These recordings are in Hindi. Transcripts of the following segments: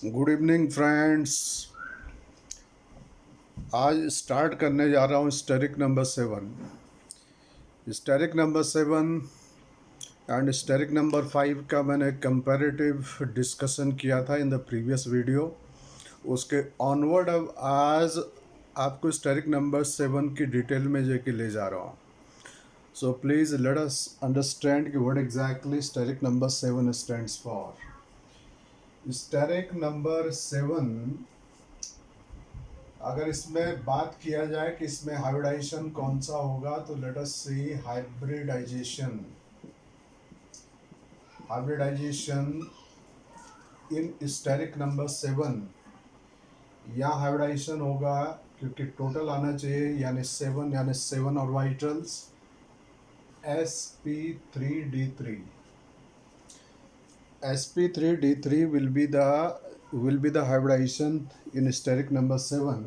Good evening friends. आज स्टार्ट करने जा रहा हूँ steric number 7। Steric number 7 and steric number 5 का मैंने कंपैरेटिव डिस्कशन किया था इन द प्रीवियस वीडियो। उसके ऑनवर्ड अब आज आपको स्टेरिक नंबर 7 की डिटेल में जाके ले जा रहा हूँ। So please let us understand कि what exactly steric number 7 stands for. Steric number 7, अगर इसमें बात किया जाए कि इसमें हाइब्रिडाइजेशन कौन सा होगा, तो लेट अस सी हाइब्रिडाइजेशन। हाइब्रिडाइजेशन इन स्टेरिक नंबर 7, या हाइब्रिडाइजेशन होगा क्योंकि टोटल आना चाहिए यानी 7 orbitals sp3d3। sp3d3 will be the hybridization in steric number 7।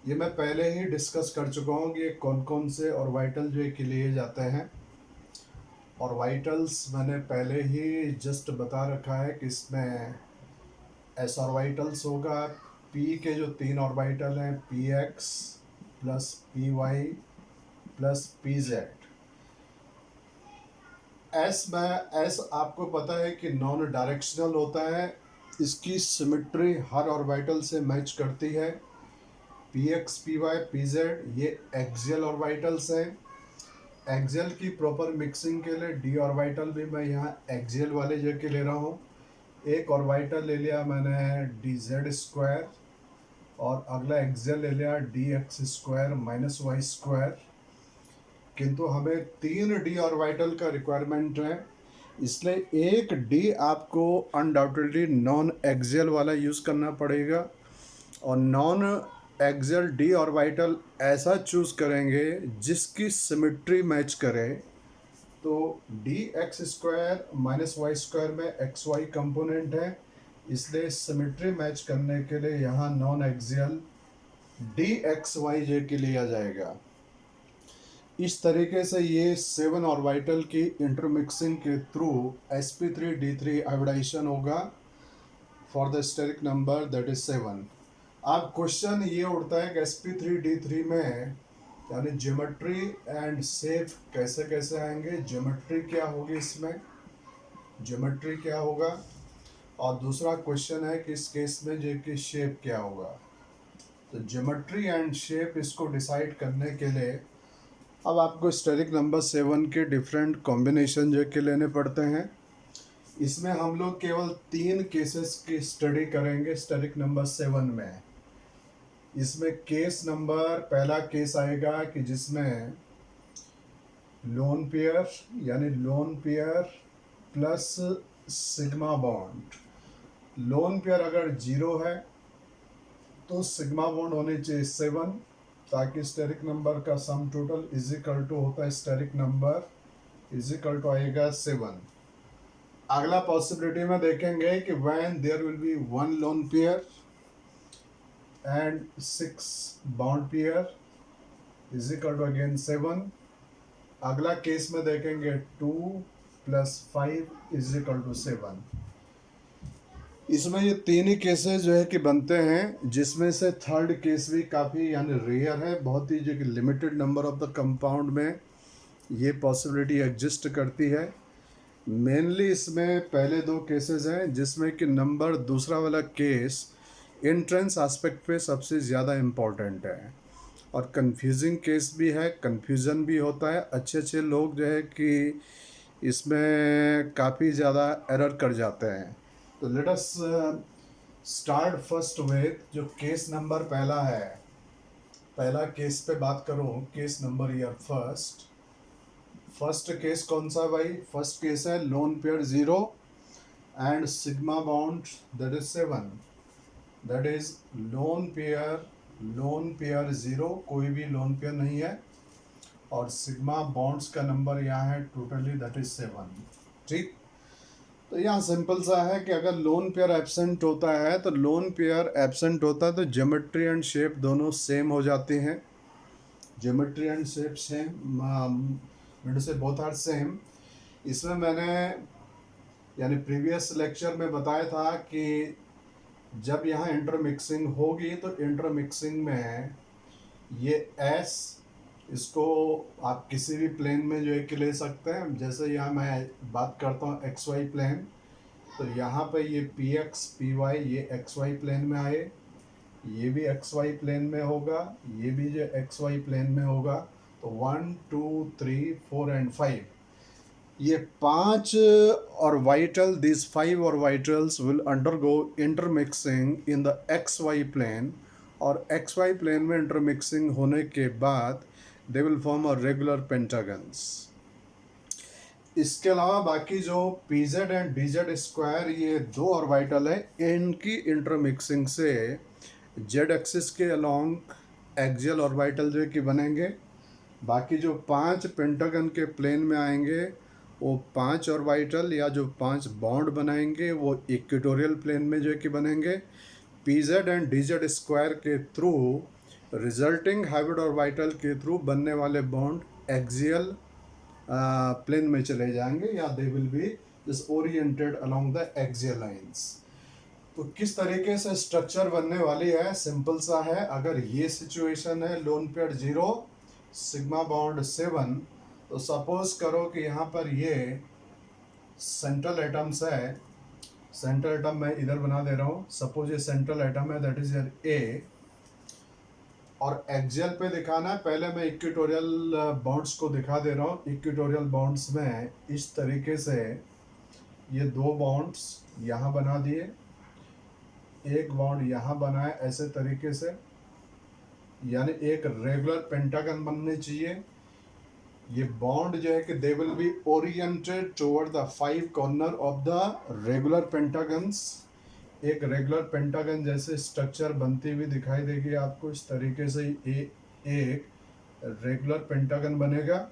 ये मैं पहले ही डिस्कस कर चुका हूँ कि ये कौन कौन से ऑर्बिटल जो है लिए जाते हैं। ऑर्बिटल्स मैंने पहले ही जस्ट बता रखा है कि इसमें एस ऑर्बिटल्स होगा। पी के जो 3 ऑर्बिटल हैं px plus py plus pz। S आपको पता है कि नॉन डायरेक्शनल होता है, इसकी सिमेट्री हर ऑर्बिटल से मैच करती है। px py pz ये एक्सियल ऑर्बिटल्स हैं। एक्सियल की प्रॉपर मिक्सिंग के लिए डी ऑर्बिटल भी मैं यहाँ एक्सियल वाले जगह के ले रहा हूँ। एक ऑर्बिटल ले लिया मैंने डी जेड स्क्वायर, और अगला एक्सियल ले लिया d x square minus Y square. किंतु हमें 3 डी ऑर्बिटल का रिक्वायरमेंट है, इसलिए एक डी आपको अनडाउटेडली नॉन एक्सियल वाला यूज़ करना पड़ेगा। और नॉन एक्सियल डी ऑर्बिटल ऐसा चूज़ करेंगे जिसकी सिमेट्री मैच करे। तो D x square minus Y square में एक्स वाई कंपोनेंट है, इसलिए सिमेट्री मैच करने के लिए यहाँ non axial D X Y जे के लिया जाएगा। इस तरीके से ये 7 ऑर्बिटल की इंटरमिक्सिंग के थ्रू sp3d3 हाइब्रिडाइजेशन होगा for the steric number that is 7। अब क्वेश्चन ये उठता है कि sp3d3 में यानी ज्योमेट्री एंड शेप कैसे कैसे आएंगे, ज्योमेट्री क्या होगी, इसमें ज्योमेट्री क्या होगा, और दूसरा क्वेश्चन है कि इस केस में जे की शेप क्या होगा। तो ज्योमेट्री एंड शेप इसको डिसाइड करने के लिए अब आपको स्टेरिक नंबर 7 के डिफरेंट कॉम्बिनेशन जो के लेने पड़ते हैं। इसमें हम लोग केवल 3 केसेस की स्टडी करेंगे स्टेरिक नंबर 7 में। इसमें केस नंबर पहला केस आएगा कि जिसमें लोन पेयर यानी lone pair plus sigma bond. Lone pair अगर 0 है तो सिग्मा बॉन्ड होने चाहिए 7, ताकि स्टेरिक नंबर का sum total is equal to होता है steric number is equal to आएगा 7। अगला पॉसिबिलिटी में देखेंगे कि when there will be 1 lone pair and 6 bond pair is equal to again 7। अगला केस में देखेंगे 2 प्लस 5 इज इक्वल टू 7। इसमें ये 3 ही केसेस जो है कि बनते हैं, जिसमें से थर्ड केस भी काफ़ी यानी रेयर है, बहुत ही जो कि limited number of the compound में ये पॉसिबिलिटी एग्जिस्ट करती है। मेनली इसमें पहले 2 केसेस हैं जिसमें कि नंबर दूसरा वाला केस एंट्रेंस एस्पेक्ट पे सबसे ज़्यादा इम्पॉर्टेंट है, और कंफ्यूजिंग केस भी है, कंफ्यूजन भी होता है। अच्छे अच्छे लोग जो है कि इसमें काफ़ी ज़्यादा एरर कर जाते हैं। तो let us start first with जो केस नंबर पहला है। पहला केस पे बात करूं, case number year first case कौन सा भाई? फर्स्ट केस है lone pair 0 and sigma bond that is 7। That is lone pair 0, कोई भी लोन पेयर नहीं है, और सिग्मा बॉन्ड्स का नंबर यहाँ है टोटली दैट इज 7। ठीक, तो यहाँ सिंपल सा है कि अगर लोन पेयर एब्सेंट होता है तो लोन पेयर एब्सेंट होता है तो ज्योमेट्री एंड शेप दोनों सेम हो जाती हैं। ज्योमेट्री एंड शेप सेम मेरे से बोथ आर सेम। इसमें मैंने यानी प्रीवियस लेक्चर में बताया था कि जब यहाँ इंटरमिक्सिंग होगी तो इंटरमिक्सिंग में ये एस, इसको आप किसी भी प्लेन में जो है कि ले सकते हैं। जैसे यहाँ मैं बात करता हूँ एक्स वाई प्लेन, तो यहाँ पे ये पी एक्स पी वाई ये एक्स वाई प्लेन में आए, ये भी एक्स वाई प्लेन में होगा, ये भी जो एक्स वाई प्लेन में होगा। तो 1 2 3 4 एंड 5, ये 5 orbital, this 5 orbitals will undergo intermixing in the x y plane, और एक्स वाई प्लेन में इंटरमिक्सिंग होने के बाद they will form a regular pentagons. इसके अलावा बाकी जो p z and d z square, ये दो ऑर्बिटल है, इनकी इंटरमिक्सिंग से जेड एक्सिस के अलोंग एक्सियल ऑर्बिटल जो है कि बनेंगे। बाकी जो 5 पेंटागन के प्लेन में आएंगे, वो 5 ऑर्बिटल या जो 5 बॉन्ड बनाएंगे वो इक्वेटोरियल प्लेन में जो है कि बनेंगे। P z and d z square के थ्रू रिजल्टिंग हाइब्रिड ऑर्बिटल के थ्रू बनने वाले बॉन्ड एक्सियल प्लेन में चले जाएंगे, या they will be this oriented along the axial lines. तो किस तरीके से स्ट्रक्चर बनने वाली है, सिंपल सा है। अगर ये सिचुएशन है लोन पेयर 0 सिग्मा बॉन्ड 7, तो सपोज करो कि यहाँ पर ये सेंट्रल एटम्स है, सेंट्रल एटम मैं इधर बना दे रहा हूँ, सपोज ये सेंट्रल एटम है, दैट इज योर ए, और एक्सियल पे दिखाना है। पहले मैं इक्वेटोरियल बॉन्ड्स को दिखा दे रहा हूँ। इक्वेटोरियल बॉन्ड्स में इस तरीके से ये दो बॉन्ड्स यहाँ बना दिए, एक बॉन्ड यहाँ बनाए ऐसे तरीके से, यानी एक रेगुलर पेंटागन बनने चाहिए। ये बॉन्ड जो है कि they will be oriented toward the 5 corner of the regular pentagons. एक रेगुलर पेंटागन जैसे स्ट्रक्चर बनती हुई दिखाई देगी आपको। इस तरीके से एक रेगुलर पेंटागन बनेगा,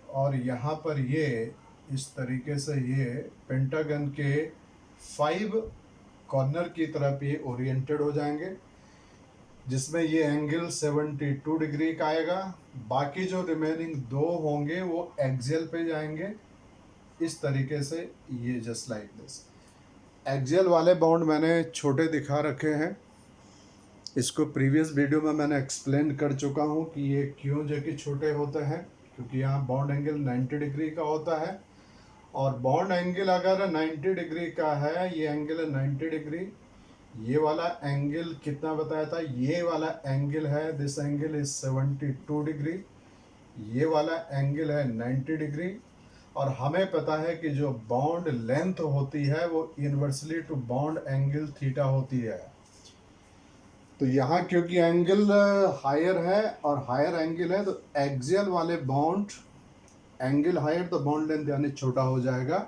और यहाँ पर ये इस तरीके से ये पेंटागन के 5 कॉर्नर की तरफ ये ओरिएंटेड हो जाएंगे, जिसमें ये एंगल 72 डिग्री का आएगा। बाकी जो रिमेनिंग 2 होंगे वो एक्सियल पे जाएंगे इस तरीके से, ये जस्ट लाइक दिस। एक्सियल वाले बॉन्ड मैंने छोटे दिखा रखे हैं, इसको प्रीवियस वीडियो में मैंने एक्सप्लेन कर चुका हूँ कि ये क्यों जो कि छोटे होते हैं, क्योंकि यहाँ बॉन्ड एंगल 90 डिग्री का होता है, और बॉन्ड एंगल अगर 90 डिग्री का है, ये एंगल है 90 डिग्री, ये वाला एंगल कितना बताया था, ये वाला एंगल है, दिस एंगल इज 72 डिग्री, ये वाला एंगल है 90 डिग्री, और हमें पता है कि जो बॉन्ड लेंथ होती है वो inversely to bond angle theta होती है। तो यहाँ क्योंकि एंगल हायर है और हायर एंगल है, तो एक्सियल वाले बॉन्ड एंगल हायर तो बॉन्ड लेंथ यानी छोटा हो जाएगा।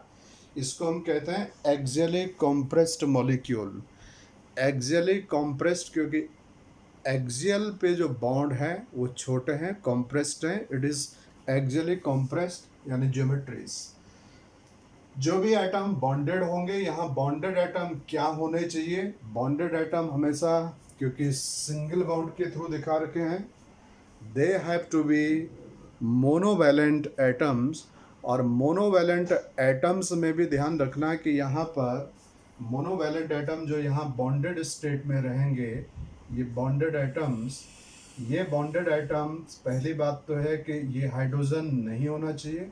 इसको हम कहते हैं axially compressed molecule. Axially compressed क्योंकि एक्सियल पे जो बॉन्ड हैं वो छोटे हैं, कॉम्प्रेस्ड हैं, इट इज़ एक्सियली कॉम्प्रेस्ड यानी ज्योमेट्रीज। जो भी एटम बॉन्डेड होंगे, यहाँ बॉन्डेड एटम क्या होने चाहिए, बॉन्डेड एटम हमेशा, क्योंकि सिंगल बॉन्ड के थ्रू दिखा रखे हैं, they have to be monovalent atoms. और मोनोवैलेंट एटम्स में भी ध्यान रखना है कि यहाँ पर मोनोवैलेंट एटम जो यहाँ बॉन्डेड स्टेट में रहेंगे, ये बॉन्डेड एटम्स, ये बॉन्डेड एटम्स, पहली बात तो है कि ये हाइड्रोजन नहीं होना चाहिए,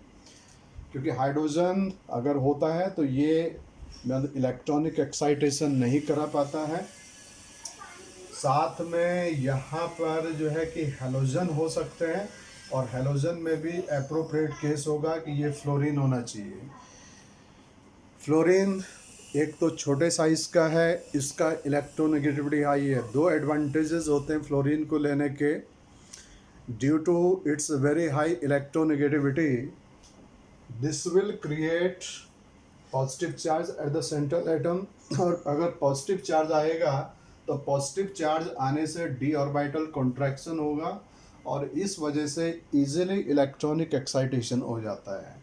क्योंकि हाइड्रोजन अगर होता है तो ये इलेक्ट्रॉनिक एक्साइटेशन नहीं करा पाता है। साथ में यहाँ पर जो है कि हैलोजन हो सकते हैं, और हैलोजन में भी एप्रोप्रिएट केस होगा कि ये फ्लोरीन होना चाहिए। फ्लोरीन एक तो छोटे साइज़ का है, इसका इलेक्ट्रोनेगेटिविटी हाई है। 2 एडवांटेजेस होते हैं फ्लोरीन को लेने के, due to its very high electronegativity, this will create positive charge at the central atom, और अगर पॉजिटिव चार्ज आएगा तो पॉजिटिव चार्ज आने से डी ऑर्बिटल कॉन्ट्रैक्शन होगा, और इस वजह से इजीली इलेक्ट्रॉनिक एक्साइटेशन हो जाता है।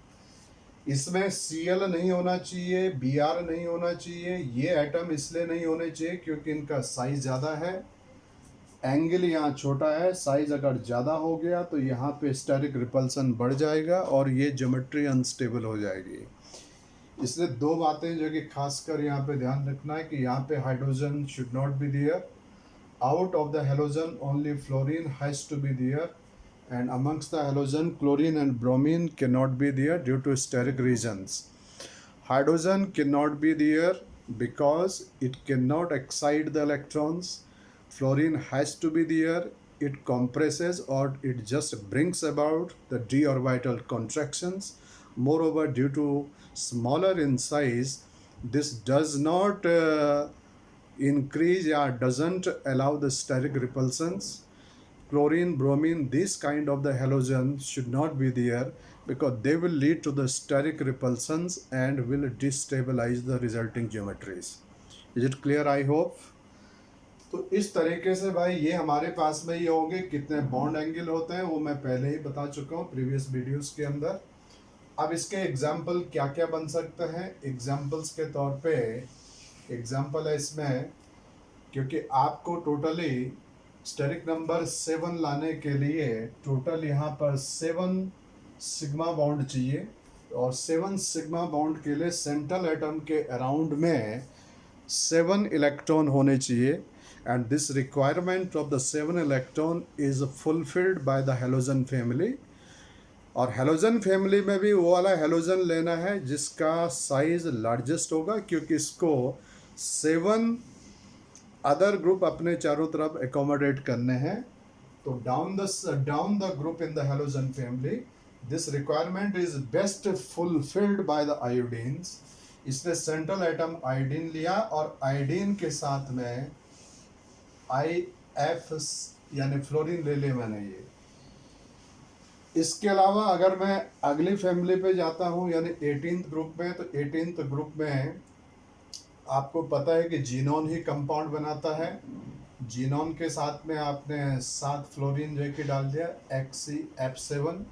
इसमें Cl नहीं होना चाहिए, Br नहीं होना चाहिए। ये एटम इसलिए नहीं होने चाहिए क्योंकि इनका साइज ज़्यादा है, एंगल यहाँ छोटा है, साइज अगर ज़्यादा हो गया तो यहाँ पे स्टेरिक रिपल्सन बढ़ जाएगा और ये ज्योमेट्री अनस्टेबल हो जाएगी। इसलिए दो बातें जो कि खासकर यहाँ पे ध्यान रखना है कि यहाँ पे hydrogen should not be there, out of the halogen only fluorine has to be there, and amongst the halogen chlorine and bromine cannot be there due to steric reasons. Hydrogen cannot be there because it cannot excite the electrons. Fluorine has to be there, it compresses or it just brings about the d orbital contractions. Moreover, due to smaller in size, this does not increase or doesn't allow the steric repulsions. Chlorine, bromine, this kind of the halogen should not be there because they will lead to the steric repulsions and will destabilize the resulting geometries. Is it clear? I hope. तो इस तरीके से भाई ये हमारे पास में ही होंगे। कितने बॉन्ड एंगल होते हैं वो मैं पहले ही बता चुका हूँ प्रीवियस वीडियोस के अंदर। अब इसके एग्जाम्पल क्या क्या बन सकते हैं, एग्जाम्पल्स के तौर पे एग्जाम्पल है इसमें, क्योंकि आपको टोटली स्टेरिक नंबर 7 लाने के लिए टोटल यहाँ पर 7 सिग्मा बॉन्ड चाहिए, और 7 सिग्मा बॉन्ड के लिए सेंट्रल एटम के अराउंड में 7 इलेक्ट्रॉन होने चाहिए, and this requirement of the 7 electron is fulfilled by the halogen family. और हेलोजन फैमिली में भी वो वाला हेलोजन लेना है जिसका साइज लार्जेस्ट होगा, क्योंकि इसको 7 अदर ग्रुप अपने चारों तरफ एकोमोडेट करने हैं। तो down the group in the halogen family, this requirement is best fulfilled by the आयोडीन्स। इसने सेंट्रल एटम आयोडीन लिया और आयोडीन के साथ में IF यानी फ्लोरीन ले लिया मैंने ये। इसके अलावा अगर मैं अगली फैमिली पे जाता हूँ यानी 18th ग्रुप में, तो 18th ग्रुप में आपको पता है कि जीनोन ही कंपाउंड बनाता है। जीनोन के साथ में आपने 7 फ्लोरीन जो कि डाल दिया XCF7,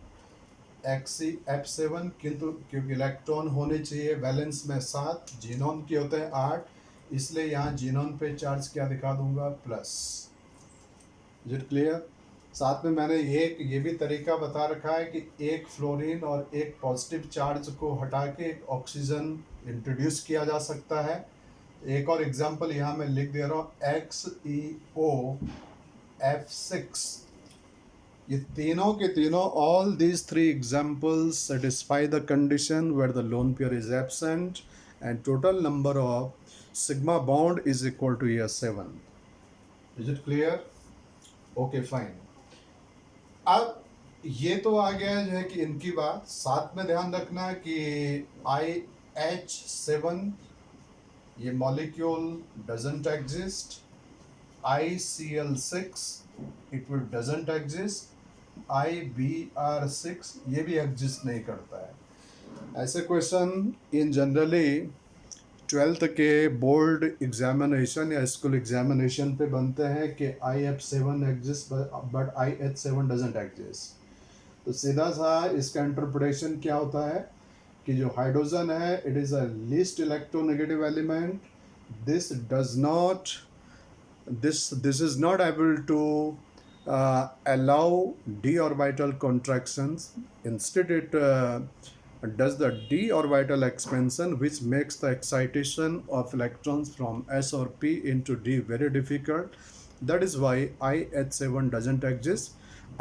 किंतु क्योंकि इलेक्ट्रॉन होने चाहिए बैलेंस में 7, जीनोन के होते हैं 8, इसलिए यहाँ जीनोन पे चार्ज क्या दिखा दूंगा प्लस। Is it clear? साथ में मैंने एक ये भी तरीका बता रखा है कि एक फ्लोरीन और एक पॉजिटिव चार्ज को हटा के एक ऑक्सीजन इंट्रोड्यूस किया जा सकता है। एक और एग्जांपल यहाँ मैं लिख दे रहा हूँ, XeOF6। ये तीनों के तीनों, all these 3 examples satisfy the condition where the lone pair is absent and total number of sigma bond is equal to 7। Is it clear? Okay fine. अब ये तो आ गया जो है कि इनकी बात, साथ में ध्यान रखना कि IH7 ये molecule doesn't exist, ICl6 it will doesn't exist, IBr6 ये भी एग्जिस्ट नहीं करता है। ऐसे क्वेश्चन इन जनरली 12th के बोर्ड एग्जामिनेशन या स्कूल एग्जामिनेशन पे बनते हैं कि IF7 exist but IH7 doesn't exist. तो सीधा सा इसका इंटरप्रिटेशन क्या होता है कि जो हाइड्रोजन है it is a least electronegative element, this is not able to allow d orbital contractions. Instead it does the d orbital expansion, which makes the excitation of electrons from s or p into d very difficult. That is why IH7 doesn't exist.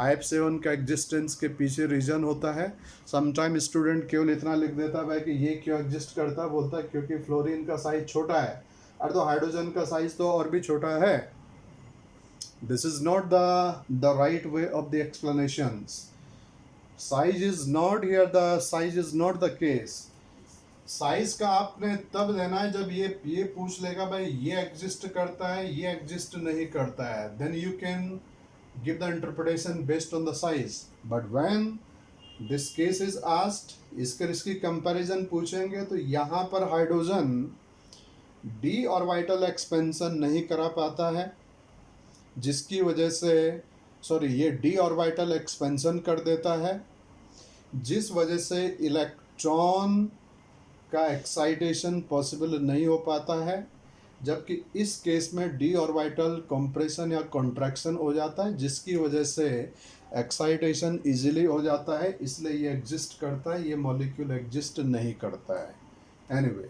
IF7 का एग्जिस्टेंस के पीछे रीजन होता है। समटाइम स्टूडेंट केवल इतना लिख देता है कि ये क्यों एग्जिस्ट करता है, बोलता है क्योंकि फ्लोरीन का साइज छोटा है, और तो हाइड्रोजन का साइज तो और भी छोटा है। This is not the right way of the explanations. Size is not here, the size is not the case. Size का आपने तब देना है जब ये पूछ लेगा भाई ये एग्जिस्ट करता है, ये एग्जिस्ट नहीं करता है, then you can give the interpretation based on the size. But when this case is asked, इसकी कंपैरिजन पूछेंगे तो यहाँ पर हाइड्रोजन d ऑर्बिटल एक्सपेंशन नहीं करा पाता है, जिसकी वजह से ये d ऑर्बिटल एक्सपेंशन कर देता है, जिस वजह से इलेक्ट्रॉन का एक्साइटेशन पॉसिबल नहीं हो पाता है, जबकि इस केस में d ऑर्बिटल कंप्रेशन या कॉन्ट्रैक्शन हो जाता है, जिसकी वजह से एक्साइटेशन इजीली हो जाता है, इसलिए ये एग्जिस्ट करता है, ये मॉलिक्यूल एग्जिस्ट नहीं करता है। एनीवे,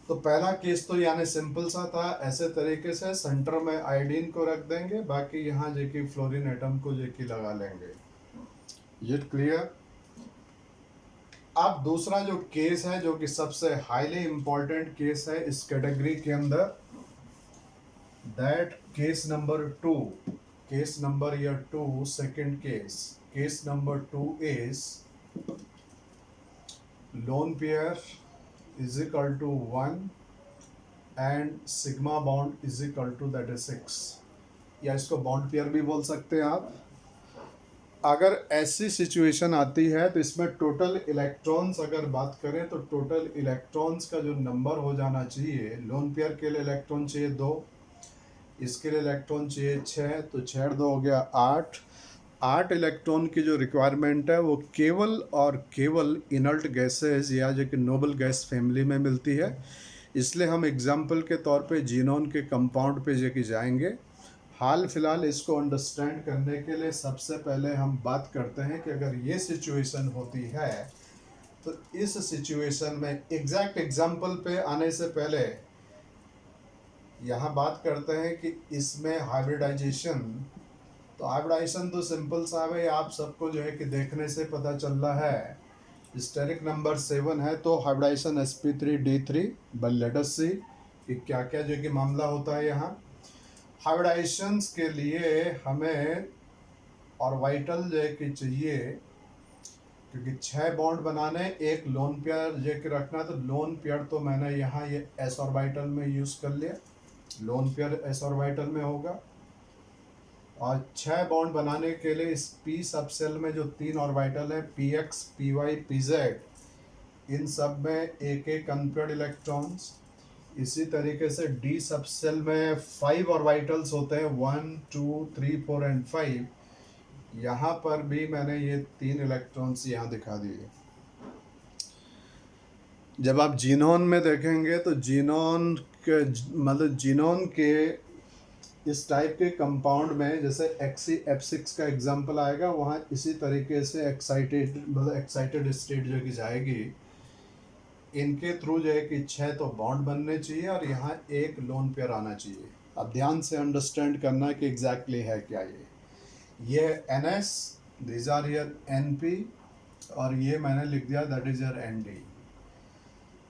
तो पहला केस तो यानी सिंपल सा था। ऐसे तरीके से सेंटर में आयोडीन को रख देंगे, बाकी यहाँ जो कि फ्लोरीन एटम को जो कि लगा लेंगे। ये क्लियर। अब दूसरा जो केस है, जो कि सबसे हाईली इंपॉर्टेंट केस है इस कैटेगरी के अंदर, that case number 2, case number या 2, second case number 2 is lone pair is equal to 1 and sigma bond is equal to that is 6, या इसको बॉन्ड पेयर भी बोल सकते हैं आप। अगर ऐसी सिचुएशन आती है तो इसमें टोटल इलेक्ट्रॉन्स अगर बात करें तो टोटल इलेक्ट्रॉन्स का जो नंबर हो जाना चाहिए, लोन पेयर के लिए इलेक्ट्रॉन चाहिए 2, इसके लिए इलेक्ट्रॉन चाहिए 6, तो 6 2 हो गया 8। 8 इलेक्ट्रॉन की जो रिक्वायरमेंट है वो केवल और केवल इनर्ट गैसेज या जो कि नोबल गैस फैमिली में मिलती है। इसलिए हम एग्जाम्पल के तौर पे जीनोन के कंपाउंड पे जो कि जाएंगे। हाल फिलहाल इसको अंडरस्टैंड करने के लिए सबसे पहले हम बात करते हैं कि अगर ये सिचुएशन होती है तो इस सिचुएशन में एग्जैक्ट एग्जाम्पल पे आने से पहले यहाँ बात करते हैं कि इसमें हाइब्रिडाइजेशन, तो हाइब्रिडाइजेशन तो सिंपल सा है, आप सबको जो है कि देखने से पता चल रहा है। स्टेरिक नंबर 7 है तो hybridisation sp3d3, but let us see कि क्या क्या जो कि मामला होता है यहाँ। हाइब्रिडाइजेशंस के लिए हमें ऑर्बिटल जो है कि चाहिए, क्योंकि 6 बॉन्ड बनाने, एक लोन पेयर जो कि रखना, तो लोन पेयर तो मैंने यहाँ ये s ऑर्बिटल में यूज़ कर लिया, लोन पेयर s ऑर्बिटल में होगा। और 6 बॉन्ड बनाने के लिए इस p सब सेल में जो 3 ऑर्बिटल है px, py, pz, इन सब में एक एक अनपेयर्ड इलेक्ट्रॉन्स। इसी तरीके से d सब सेल में 5 ऑर्बिटल्स होते हैं, 1 2 3 4 एंड 5। यहाँ पर भी मैंने ये 3 इलेक्ट्रॉन्स यहाँ दिखा दिए। जब आप जीनोन में देखेंगे तो जीनोन के मतलब जीनोन के इस टाइप के कंपाउंड में जैसे F6 का एग्जांपल आएगा, वहाँ इसी तरीके से एक्साइटेड स्टेट जो कि जाएगी, इनके थ्रू जो है कि 6 तो बॉन्ड बनने चाहिए और यहाँ एक लोन पेयर आना चाहिए। अब ध्यान से अंडरस्टैंड करना कि एग्जैक्टली है क्या ये NS, this are your NP, और ये मैंने लिख दिया दैट इज योर ND।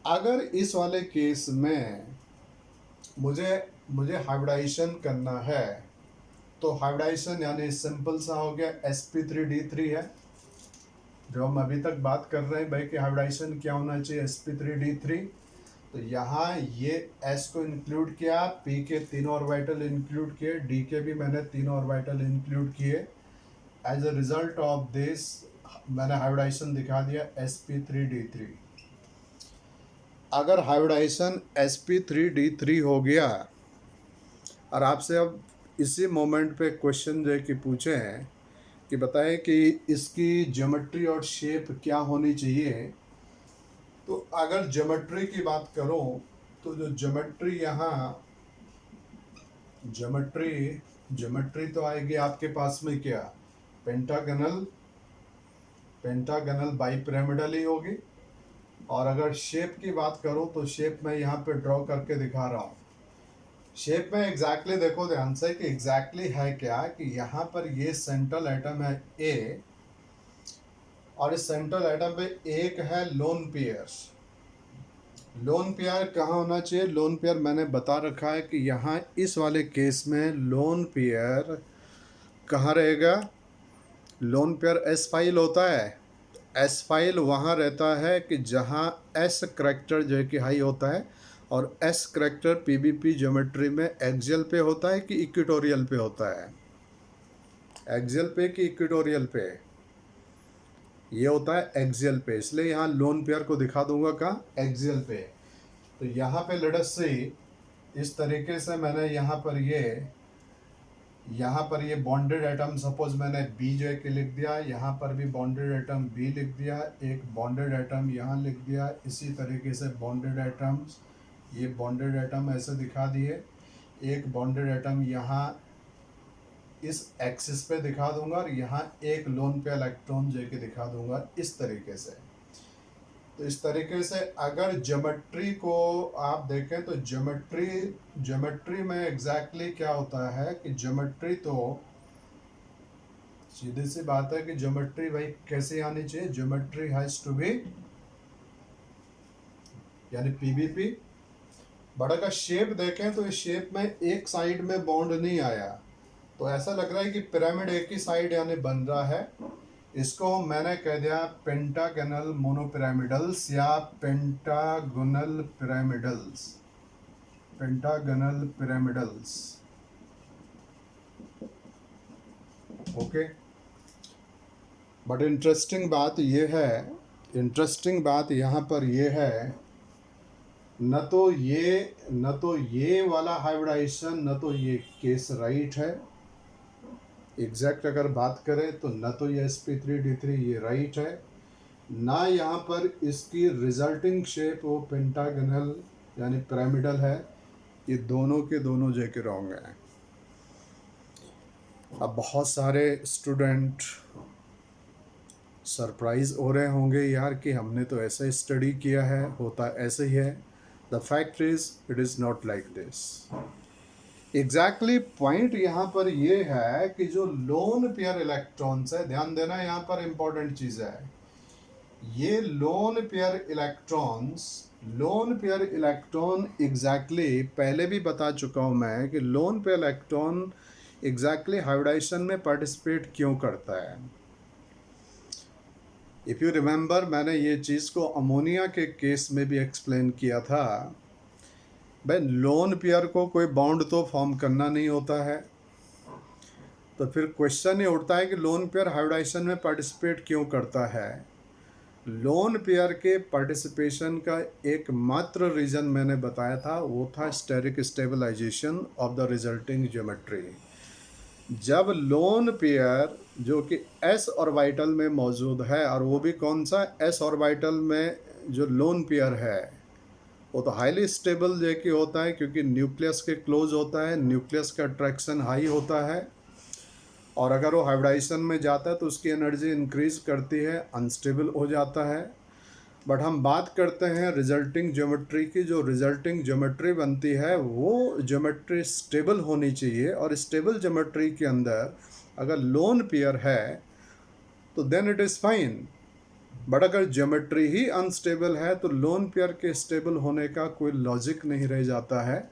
अगर इस वाले केस में मुझे हाइब्रिडाइजेशन करना है, तो हाइब्रिडाइजेशन यानी सिंपल सा हो गया sp3d3 है, जो हम अभी तक बात कर रहे हैं भाई कि हाइब्रिडाइजेशन क्या होना चाहिए, sp3d3। तो यहाँ ये s को इंक्लूड किया, p के 3 ऑर्बिटल इंक्लूड किए, d के भी मैंने 3 ऑर्बिटल इंक्लूड किए। As a result of this मैंने हाइब्रिडाइजेशन दिखा दिया sp3d3। अगर हाइब्रिडाइजेशन sp3d3 हो गया और आपसे अब इसी मोमेंट पे क्वेश्चन जो है कि पूछे हैं कि बताएं कि इसकी ज्योमेट्री और शेप क्या होनी चाहिए, तो अगर ज्योमेट्री की बात करो तो जो ज्योमेट्री यहाँ ज्योमेट्री तो आएगी आपके पास में क्या, पेंटागनल बाइपिरामिडल ही होगी। और अगर शेप की बात करूं तो शेप मैं यहाँ पे ड्रॉ करके दिखा रहा हूँ। शेप में एग्जैक्टली देखो ध्यान से कि एग्जैक्टली है क्या, कि यहाँ पर ये सेंट्रल एटम है ए, और इस सेंट्रल एटम पे एक है लोन पेयर। लोन पेयर कहाँ होना चाहिए, लोन पेयर मैंने बता रखा है कि यहाँ इस वाले केस में लोन पेयर कहाँ रहेगा, लोन पेयर एस फाइल होता है। एस फाइल वहाँ रहता है कि जहाँ एस करेक्टर जो है कि हाई होता है, और एस करेक्टर पीबीपी ज्योमेट्री में एक्सियल पे होता है कि इक्वेटोरियल पे होता है, एक्सियल पे कि इक्वेटोरियल पे, ये होता है एक्सियल पे। इसलिए यहाँ लोन पेयर को दिखा दूंगा कहाँ, एक्सियल पे। तो यहाँ पे लेट अस सी, इस तरीके से मैंने यहाँ पर ये बॉन्डेड एटम सपोज मैंने बी जो है कि लिख दिया, यहाँ पर भी बॉन्डेड एटम बी लिख दिया, एक बॉन्डेड एटम यहाँ लिख दिया, इसी तरीके से बॉन्डेड एटम्स, ये बॉन्डेड एटम ऐसे दिखा दिए, एक बॉन्डेड एटम यहाँ इस एक्सिस पे दिखा दूंगा, और यहाँ एक लोन पे इलेक्ट्रॉन जो है कि दिखा दूंगा इस तरीके से। तो इस तरीके से अगर ज्योमेट्री को आप देखें तो ज्योमेट्री में एग्जैक्टली क्या होता है कि ज्योमेट्री तो सीधी सी बात है कि ज्योमेट्री भाई कैसे आनी चाहिए, ज्योमेट्री हैज टू बी यानी पीबीपी। बड़ा का शेप देखें तो इस शेप में एक साइड में बॉन्ड नहीं आया, तो ऐसा लग रहा है कि पिरामिड एक ही साइड यानी बन रहा है। इसको मैंने कह दिया पेंटागनल मोनोपिरामिडल्स या pentagonal pyramidals, pentagonal pyramidals. Okay, but interesting बात यहाँ पर ये है, न तो ये वाला हाइब्रिडाइजेशन, न तो ये केस राइट है। एग्जैक्ट अगर बात करें तो न तो ये sp3d3 ये राइट है, ना यहाँ पर इसकी रिजल्टिंग शेप वो पेंटागनल यानी पिरामिडल है। ये दोनों के दोनों जगह रॉन्ग है। अब बहुत सारे स्टूडेंट सरप्राइज हो रहे होंगे यार कि हमने तो ऐसा स्टडी किया है, होता ऐसे ही है। The fact is it is not like this. Exactly point यहाँ पर ये है कि जो लोन पेयर इलेक्ट्रॉन्स है, ध्यान देना यहाँ पर इंपॉर्टेंट चीज़ है, ये लोन पेयर इलेक्ट्रॉन एग्जैक्टली पहले भी बता चुका हूँ मैं कि lone pair electron exactly hybridisation में पार्टिसिपेट क्यों करता है। इफ़ यू रिमेंबर, मैंने ये चीज़ को अमोनिया के केस में भी एक्सप्लेन किया था। भाई लोन पेयर को कोई बॉन्ड तो फॉर्म करना नहीं होता है, तो फिर क्वेश्चन ये उठता है कि लोन पेयर हाइब्रिडाइजेशन में पार्टिसिपेट क्यों करता है। लोन पेयर के पार्टिसिपेशन का एकमात्र रीज़न मैंने बताया था, वो था steric stabilisation of the resulting geometry. जब लोन पेयर जो कि s ऑर्बिटल में मौजूद है, और वो भी कौन सा s ऑर्बिटल में जो लोन पेयर है वो तो हाईली स्टेबल जैसे होता है, क्योंकि न्यूक्लियस के क्लोज होता है, न्यूक्लियस का अट्रैक्शन हाई होता है, और अगर वो हाइब्रिडाइजेशन में जाता है तो उसकी एनर्जी इंक्रीज करती है, अनस्टेबल हो जाता है। बट हम बात करते हैं रिजल्टिंग ज्योमेट्री की। जो रिजल्टिंग ज्योमेट्री बनती है वो ज्योमेट्री स्टेबल होनी चाहिए, और स्टेबल ज्योमेट्री के अंदर अगर लोन पेयर है तो then it is fine. But अगर ज्योमेट्री ही अनस्टेबल है तो लोन पेयर के स्टेबल होने का कोई लॉजिक नहीं रह जाता है।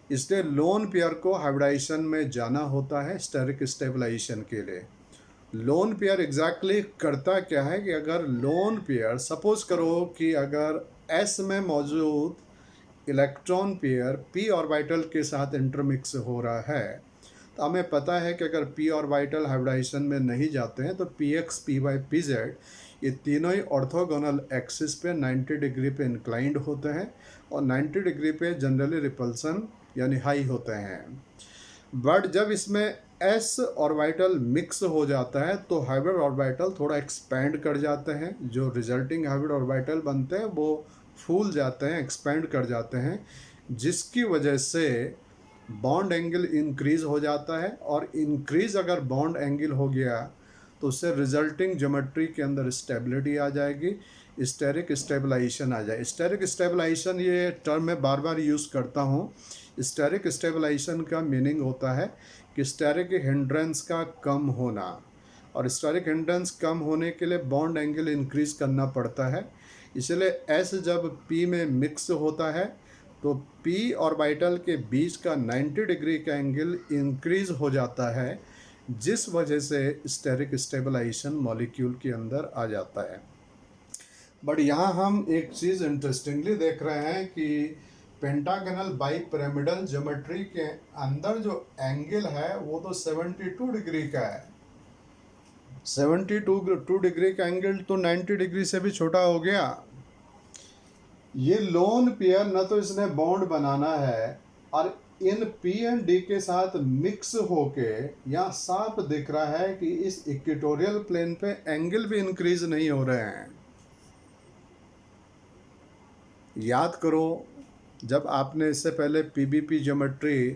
इसलिए लोन पेयर को हाइब्रिडाइजेशन में जाना होता है स्टेरिक स्टेबलाइजेशन के लिए। लोन पेयर एग्जैक्टली करता क्या है कि अगर लोन पेयर, सपोज करो कि अगर s में मौजूद इलेक्ट्रॉन पेयर p ऑर्बिटल के साथ इंटरमिक्स हो रहा है, तो हमें पता है कि अगर p ऑर्बिटल हाइब्रिडाइजेशन में नहीं जाते हैं तो px, py, pz ये तीनों ही ऑर्थोगोनल एक्सिस पे 90 डिग्री पे इंक्लाइंड होते हैं, और 90 डिग्री पे जनरली रिपल्सन यानी हाई होते हैं। बट जब इसमें s ऑर्बिटल मिक्स हो जाता है तो हाइब्रिड ऑर्बिटल थोड़ा एक्सपैंड कर जाते हैं, जो रिजल्टिंग हाइब्रिड ऑर्बिटल बनते हैं वो फूल जाते हैं, एक्सपैंड कर जाते हैं, जिसकी वजह से बॉन्ड एंगल इंक्रीज हो जाता है। और इंक्रीज अगर बॉन्ड एंगल हो गया तो उससे रिजल्टिंग ज्योमेट्री के अंदर स्टेबिलिटी आ जाएगी, स्टेरिक स्टेबलाइजेशन आ जाए। स्टेरिक स्टेबलाइजेशन ये टर्म मैं बार बार यूज़ करता हूँ। स्टेरिक स्टेबलाइजेशन का मीनिंग होता है कि स्टेरिक हिंड्रेंस का कम होना, और स्टेरिक हिंड्रेंस कम होने के लिए बॉन्ड एंगल इंक्रीज करना पड़ता है। इसलिए S जब P में मिक्स होता है तो P ऑर्बिटल के बीच का 90 डिग्री का एंगल इंक्रीज हो जाता है, जिस वजह से स्टेरिक स्टेबलाइजेशन मॉलिक्यूल के अंदर आ जाता है। बट यहाँ हम एक चीज़ इंटरेस्टिंगली देख रहे हैं कि पेंटागनल बाइपिरामिडल ज्योमेट्री के अंदर जो एंगल है वो तो 72 डिग्री का है। 72 डिग्री का एंगल तो 90 डिग्री से भी छोटा हो गया। ये लोन पेयर न तो इसने बॉन्ड बनाना है, और इन P एंड D के साथ मिक्स होके यहाँ साफ दिख रहा है कि इस इक्वेटोरियल प्लेन पे एंगल भी इंक्रीज नहीं हो रहे हैं। याद करो, जब आपने इससे पहले TBP ज्योमेट्री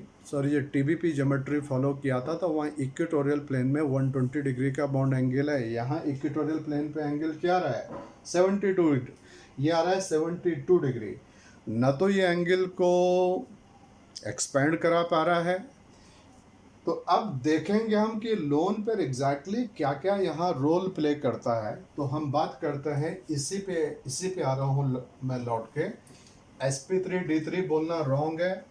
फॉलो किया था तो वहाँ इक्वेटोरियल प्लेन में 120 डिग्री का बॉन्ड एंगल है। यहाँ इक्वेटोरियल प्लेन पे एंगल क्या रहा है? 72। ये आ रहा है 72 डिग्री। न तो ये एंगल को एक्सपेंड करा पा रहा है। तो अब देखेंगे हम कि लोन पर एग्जैक्टली क्या क्या यहाँ रोल प्ले करता है। तो हम बात करते हैं इसी पे आ रहा हूँ मैं लौट के। sp3d3 बोलना रॉन्ग है,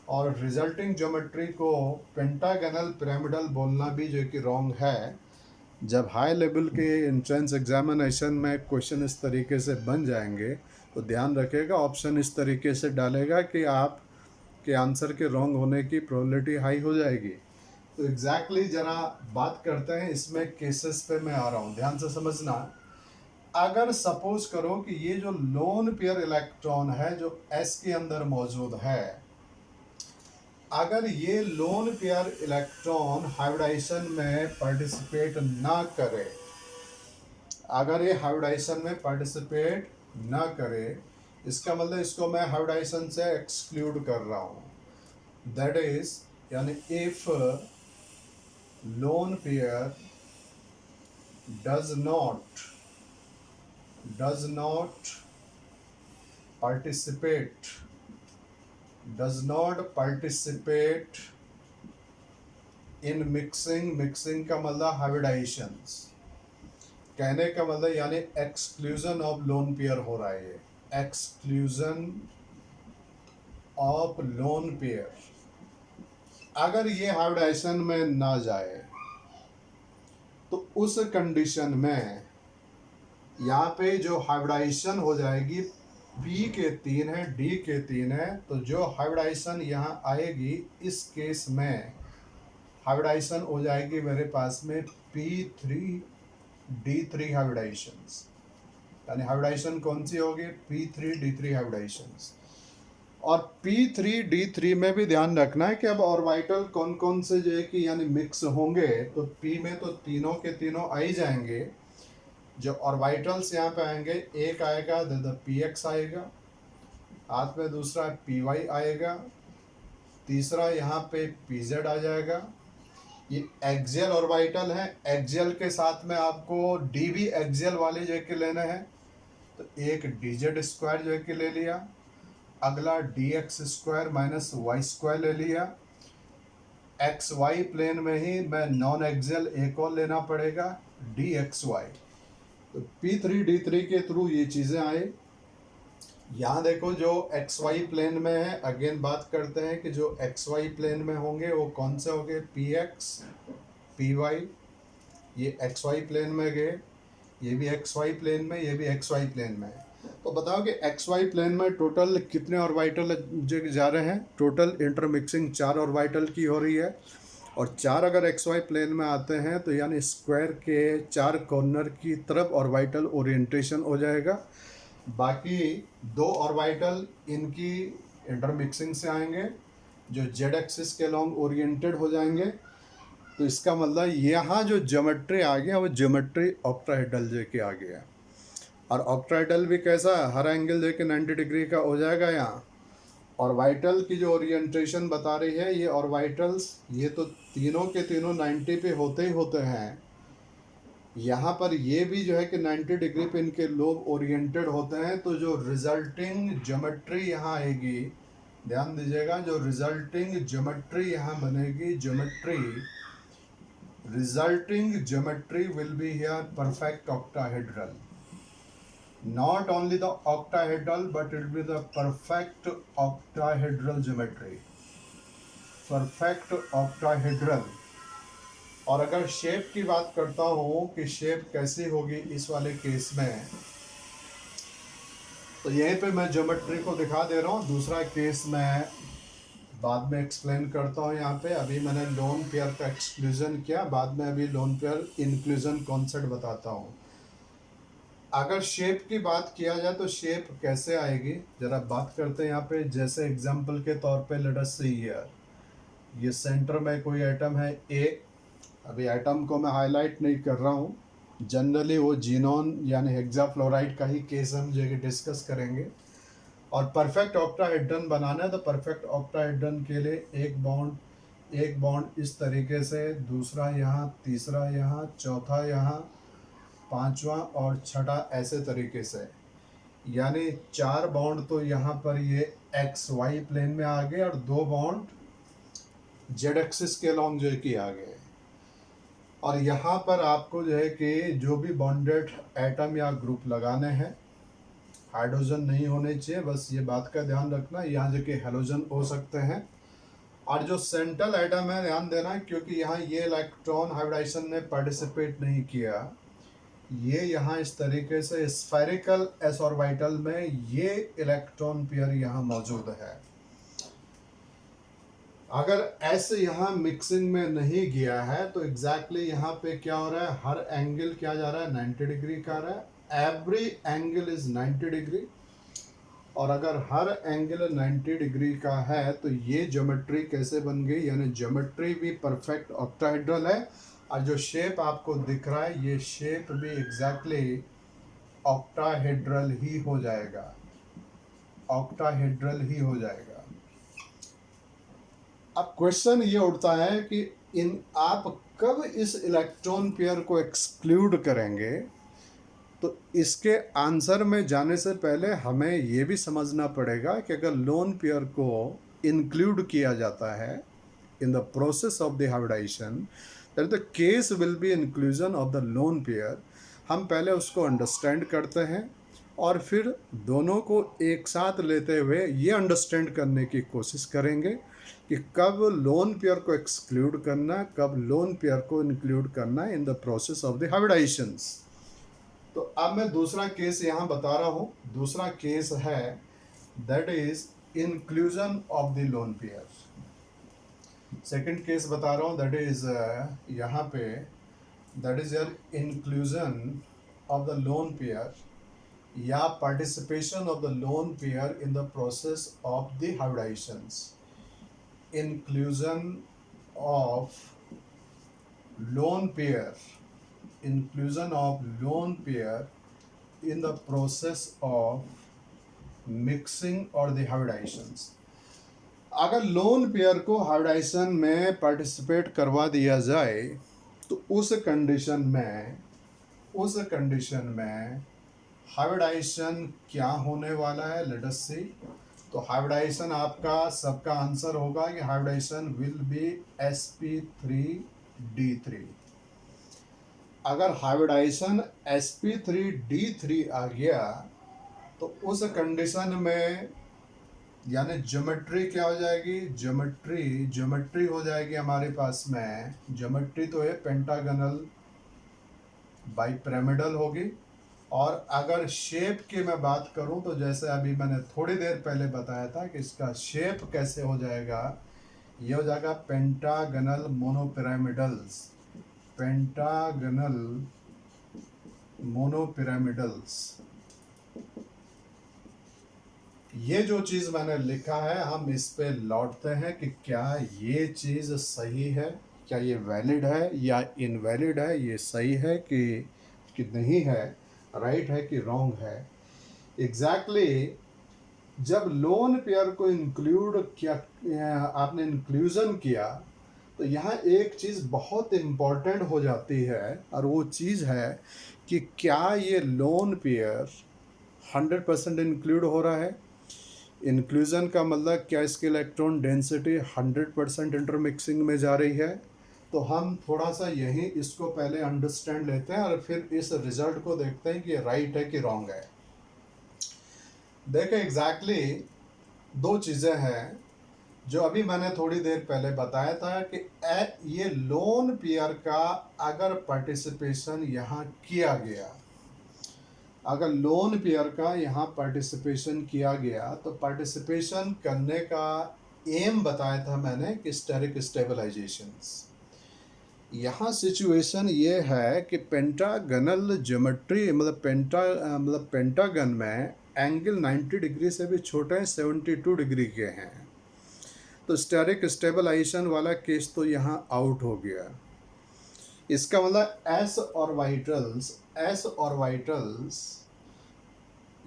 और रिजल्टिंग ज्योमेट्री को पेंटागनल पिरामिडल बोलना भी जो कि रॉन्ग है। जब हाई लेवल के एंट्रेंस एग्जामिनेशन में क्वेश्चन इस तरीके से बन जाएंगे तो ध्यान रखिएगा, ऑप्शन इस तरीके से डालेगा कि आप के आंसर के रॉन्ग होने की प्रोबेबिलिटी हाई हो जाएगी। तो एग्जैक्टली जरा बात करते हैं इसमें केसेस पे मैं आ रहा हूँ, ध्यान से समझना। अगर सपोज करो कि ये जो लोन पेयर इलेक्ट्रॉन है जो s के अंदर मौजूद है, अगर ये लोन पेयर इलेक्ट्रॉन हाइब्रिडाइजेशन में पार्टिसिपेट ना करे, अगर ये हाइब्रिडाइजेशन में पार्टिसिपेट ना करे, इसका मतलब इसको मैं हाइब्रिडाइजेशन से एक्सक्लूड कर रहा हूँ। दैट इज यानी if lone pair does not participate in mixing का मतलब हाइब्रिडाइजेशंस, कहने का मतलब यानी एक्सक्लूजन ऑफ लोन पेयर हो रहा है, ये एक्सक्लूजन ऑफ लोन पेयर। अगर ये हाइब्रिडाइजेशन में ना जाए तो उस कंडीशन में यहाँ पे जो हाइब्रिडाइजेशन हो जाएगी, P के 3 है, D के 3 है, तो जो हाइब्रिडाइजेशन यहाँ आएगी इस केस में हाइब्रिडाइजेशन हो जाएगी मेरे पास में P3D3 हाइब्रिडाइजेशंस। यानी हाइब्रिडाइजेशन कौन सी होगी? P3D3 हाइब्रिडाइजेशंस। और P3D3 में भी ध्यान रखना है कि अब ऑर्बिटल कौन कौन से जो है कि यानी मिक्स होंगे। तो P में तो तीनों के तीनों आ ही जाएंगे। जो ऑर्बिटल्स यहाँ पे आएंगे, एक आएगा PX आएगा, हाथ में दूसरा PY आएगा, तीसरा यहाँ पे PZ आ जाएगा। ये एक्सियल ऑर्बिटल है, एक्सियल के साथ में आपको D भी एक्सियल वाले जो है कि लेने हैं, तो एक DZ स्क्वायर जो है कि ले लिया, अगला dx square minus Y square ले लिया। एक्स वाई प्लेन में ही मैं नॉन एक्सियल एक और लेना पड़ेगा dxy। तो P3D3 के थ्रू ये चीज़ें आए। यहाँ देखो जो XY प्लेन में है, अगेन बात करते हैं कि जो XY प्लेन में होंगे वो कौन से होंगे? PX PY, ये XY प्लेन में गए, ये भी XY प्लेन में, ये भी XY प्लेन में। तो बताओ कि XY प्लेन में टोटल कितने ऑर्बिटल जो जा रहे हैं? टोटल इंटरमिक्सिंग 4 ऑर्बिटल की हो रही है, और 4 अगर XY प्लेन में आते हैं तो यानी स्क्वायर के 4 कॉर्नर की तरफ ऑर्बिटल ओरिएंटेशन हो जाएगा। बाकी 2 ऑर्बिटल इनकी इंटरमिक्सिंग से आएंगे जो जेड एक्सिस के लॉन्ग ओरिएंटेड हो जाएंगे। तो इसका मतलब यहाँ जो ज्योमेट्री आ गया वो ज्योमेट्री ऑक्टाहेड्रल जो कि आ गया। और ऑक्टाहेड्रल भी कैसा? हर एंगल जो कि 90 डिग्री का हो जाएगा यहाँ। ऑर्बिटल की जो ओरिएंटेशन बता रही है, ये ऑर्बिटल्स ये तो तीनों के तीनों 90 पे होते ही होते हैं। यहाँ पर ये भी जो है कि 90 डिग्री पे इनके लोब ओरिएंटेड होते हैं। तो जो रिजल्टिंग ज्योमेट्री यहाँ आएगी, ध्यान दीजिएगा, जो रिजल्टिंग ज्योमेट्री यहाँ बनेगी, resulting geometry will be here perfect octahedral. Not only the octahedral, but it will be the perfect octahedral geometry. Perfect octahedral. और अगर शेप की बात करता हूँ कि शेप कैसी होगी इस वाले केस में, तो यहीं पे मैं ज्योमेट्री को दिखा दे रहा हूँ। दूसरा केस मैं बाद में एक्सप्लेन करता हूँ। यहाँ पे अभी मैंने लोन पेयर का एक्सक्लूजन किया, बाद में अभी लोन पेयर इंक्लूजन कॉन्सेप्ट बताता हूँ। अगर शेप की बात किया जाए तो शेप कैसे आएगी जरा बात करते हैं यहाँ पे। जैसे एग्जांपल के तौर पे लेट अस सी हियर, ये सेंटर में कोई एटम है ए। अभी एटम को मैं हाईलाइट नहीं कर रहा हूँ, जनरली वो जीनॉन यानी हेक्साफ्लोराइड का ही केस हम जो डिस्कस करेंगे। और परफेक्ट ऑक्टाहेड्रन बनाना है तो परफेक्ट ऑक्टाहेड्रन के लिए एक बॉन्ड इस तरीके से, दूसरा यहाँ, तीसरा यहाँ, चौथा यहाँ, पांचवा और छठा ऐसे तरीके से। यानी 4 बॉन्ड तो यहाँ पर ये एक्स वाई प्लेन में आ गए और 2 बॉन्ड जेड एक्सिस के अलॉन्ग जो है कि आ गए। और यहाँ पर आपको जो है कि जो भी बॉन्डेड एटम या ग्रुप लगाने हैं, हाइड्रोजन नहीं होने चाहिए, बस ये बात का ध्यान रखना। यहाँ जो कि हेलोजन हो सकते हैं। और जो सेंट्रल एटम है, ध्यान देना, क्योंकि यहाँ ये इलेक्ट्रॉन हाइब्रिडाइजेशन ने पार्टिसिपेट नहीं किया, ये यहाँ इस तरीके से स्फेरिकल एस ऑर्बिटल में ये इलेक्ट्रॉन पेयर यहाँ मौजूद है। अगर ऐसे यहाँ मिक्सिंग में नहीं गया है तो एग्जैक्टली यहाँ पे क्या हो रहा है, हर एंगल क्या जा रहा है, 90 डिग्री का रहा है। Every angle is 90 degree. और अगर हर एंगल 90 डिग्री का है तो ये ज्योमेट्री कैसे बन गई, यानी ज्योमेट्री भी परफेक्ट ऑक्टाहेड्रल है। और जो शेप आपको दिख रहा है ये शेप भी एग्जैक्टली ऑक्टाहेड्रल ही हो जाएगा, ऑक्टाहेड्रल ही हो जाएगा। अब क्वेश्चन ये उठता है कि आप कब इस इलेक्ट्रॉन पेयर को एक्सक्लूड करेंगे। तो इसके आंसर में जाने से पहले हमें ये भी समझना पड़ेगा कि अगर लोन पेयर को इंक्लूड किया जाता है in the process of the hybridisation, that the case will be inclusion of the lone pair. हम पहले उसको अंडरस्टैंड करते हैं और फिर दोनों को एक साथ लेते हुए ये अंडरस्टैंड करने की कोशिश करेंगे कि कब लोन पेयर को एक्सक्लूड करना, कब लोन पेयर को इंक्लूड करना in the process of the hybridisations. तो अब मैं दूसरा केस यहाँ बता रहा हूँ। दूसरा केस है that is inclusion of the lone pair. Second case बता रहा हूँ दैट इज यहाँ पे that is your inclusion of the lone pair या participation of the lone pair in the process of the hybridisations. inclusion of lone pair, inclusion of lone pair in the process of mixing or the hybridizations। अगर लोन पेयर को हाइब्रिडाइजेशन में पार्टिसिपेट करवा दिया जाए तो उस कंडीशन में हाइब्रिडाइजेशन क्या होने वाला है, लेट अस सी। तो हाइब्रिडाइजेशन आपका सबका आंसर होगा कि हाइब्रिडाइजेशन विल बी sp3d3। अगर हाइब्रिडाइजेशन sp3d3 आ गया तो उस कंडीशन में यानी ज्योमेट्री क्या हो जाएगी, ज्योमेट्री हो जाएगी हमारे पास में। ज्योमेट्री तो है पेंटागनल बाइपिरामिडल होगी। और अगर शेप की मैं बात करूं तो जैसे अभी मैंने थोड़ी देर पहले बताया था कि इसका शेप कैसे हो जाएगा, ये हो जाएगा पेंटागनल मोनोपिरामिडल्स, पेंटागनल मोनोपिरामिडल्स। ये जो चीज़ मैंने लिखा है हम इस पे लौटते हैं कि क्या ये चीज़ सही है, क्या ये वैलिड है या इनवैलिड है, ये सही है कि नहीं है, राइट है कि रॉन्ग है। एग्जैक्टली जब लोन पेयर को इंक्लूड किया, आपने इंक्लूजन किया, तो यहाँ एक चीज़ बहुत इम्पॉर्टेंट हो जाती है और वो चीज़ है कि क्या ये लोन पेयर 100% इंक्लूड हो रहा है। इंक्लूजन का मतलब क्या इसकी इलेक्ट्रॉन डेंसिटी 100% इंटरमिक्सिंग में जा रही है। तो हम थोड़ा सा यहीं इसको पहले अंडरस्टैंड लेते हैं और फिर इस रिजल्ट को देखते हैं कि राइट है कि रॉन्ग है। देखें एग्जैक्टली दो चीज़ें हैं जो अभी मैंने थोड़ी देर पहले बताया था कि ये लोन पेयर का अगर पार्टिसिपेशन यहाँ किया गया, अगर लोन पेयर का यहाँ पार्टिसिपेशन किया गया तो पार्टिसिपेशन करने का एम बताया था मैंने कि स्टेरिक स्टेबलाइजेशंस। यहाँ सिचुएशन ये है कि पेंटागनल ज्योमेट्री मतलब पेंटागन में एंगल 90 डिग्री से भी छोटे हैं, 72 डिग्री के हैं। तो स्टेरिक स्टेबलाइजेशन वाला केस तो यहाँ आउट हो गया। इसका मतलब एस ऑर्बिटल्स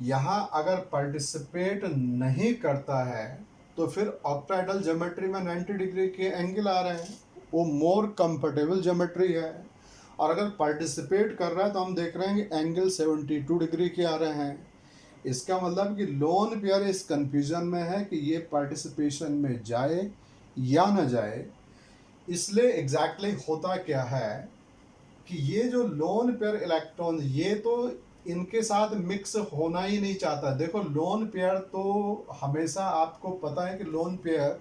यहाँ अगर पार्टिसिपेट नहीं करता है तो फिर ऑक्टाहेड्रल ज्योमेट्री में 90 डिग्री के एंगल आ रहे हैं, वो मोर कंफर्टेबल ज्योमेट्री है। और अगर पार्टिसिपेट कर रहा है तो हम देख रहे हैं कि एंगल 72 डिग्री के आ रहे हैं। इसका मतलब कि लोन पेयर इस कंफ्यूजन में है कि ये पार्टिसिपेशन में जाए या ना जाए। इसलिए एग्जैक्टली होता क्या है कि ये जो लोन पेयर इलेक्ट्रॉन ये तो इनके साथ मिक्स होना ही नहीं चाहता। देखो लोन पेयर तो हमेशा आपको पता है कि लोन पेयर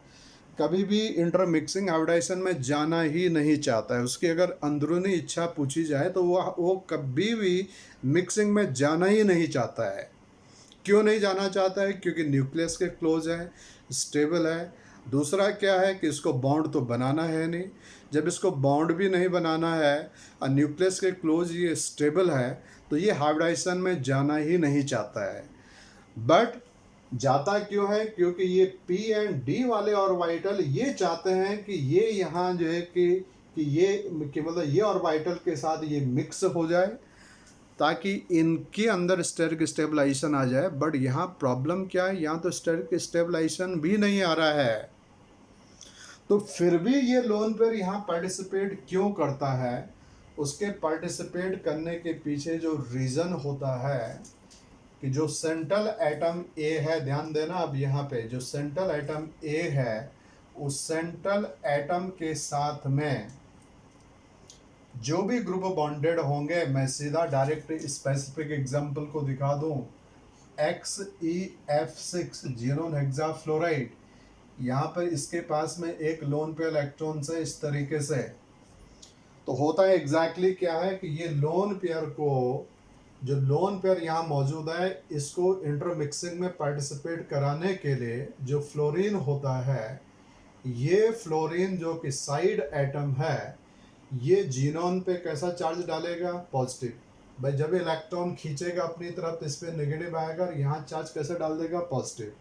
कभी भी इंटरमिक्सिंग हाइब्रिडाइजेशन में जाना ही नहीं चाहता है। उसकी अगर अंदरूनी इच्छा पूछी जाए तो वो कभी भी मिक्सिंग में जाना ही नहीं चाहता है। क्यों नहीं जाना चाहता है? क्योंकि न्यूक्लियस के क्लोज है, स्टेबल है। दूसरा क्या है कि इसको बॉन्ड तो बनाना है नहीं। जब इसको बॉन्ड भी नहीं बनाना है और न्यूक्लियस के क्लोज ये स्टेबल है तो ये हाइब्रिडाइजेशन में जाना ही नहीं चाहता है। बट जाता क्यों है? क्योंकि ये पी एंड डी वाले ऑर्बिटल ये चाहते हैं कि ये यहाँ जो है कि ये कि मतलब ये ऑर्बिटल के साथ ये मिक्स हो जाए ताकि इनके अंदर स्टेरिक स्टेबलाइजेशन आ जाए। बट यहाँ प्रॉब्लम क्या है? यहाँ तो स्टेरिक स्टेबलाइजेशन भी नहीं आ रहा है। तो फिर भी ये लोन पेयर यहाँ पार्टिसिपेट क्यों करता है? उसके पार्टिसिपेट करने के पीछे जो रीज़न होता है कि जो सेंट्रल एटम ए है, ध्यान देना अब यहाँ पे जो सेंट्रल एटम ए है उस सेंट्रल एटम के साथ में जो भी ग्रुप बॉन्डेड होंगे, मैं सीधा डायरेक्ट स्पेसिफिक एग्जांपल को दिखा दूं, XeF6 ज़ीनोन हेक्साफ्लोराइड, यहाँ पर इसके पास में एक लोन पेयर इलेक्ट्रॉन्स है इस तरीके से। तो होता है एग्जैक्टली क्या है कि ये लोन पेयर को जो लोन पेयर यहाँ मौजूद है इसको इंटरमिक्सिंग में पार्टिसिपेट कराने के लिए जो फ्लोरीन होता है, ये फ्लोरीन जो कि साइड एटम है ये जीनोन पे कैसा चार्ज डालेगा? पॉजिटिव। भाई जब इलेक्ट्रॉन खींचेगा अपनी तरफ तो इस पर नेगेटिव आएगा और यहाँ चार्ज कैसे डाल देगा? पॉजिटिव।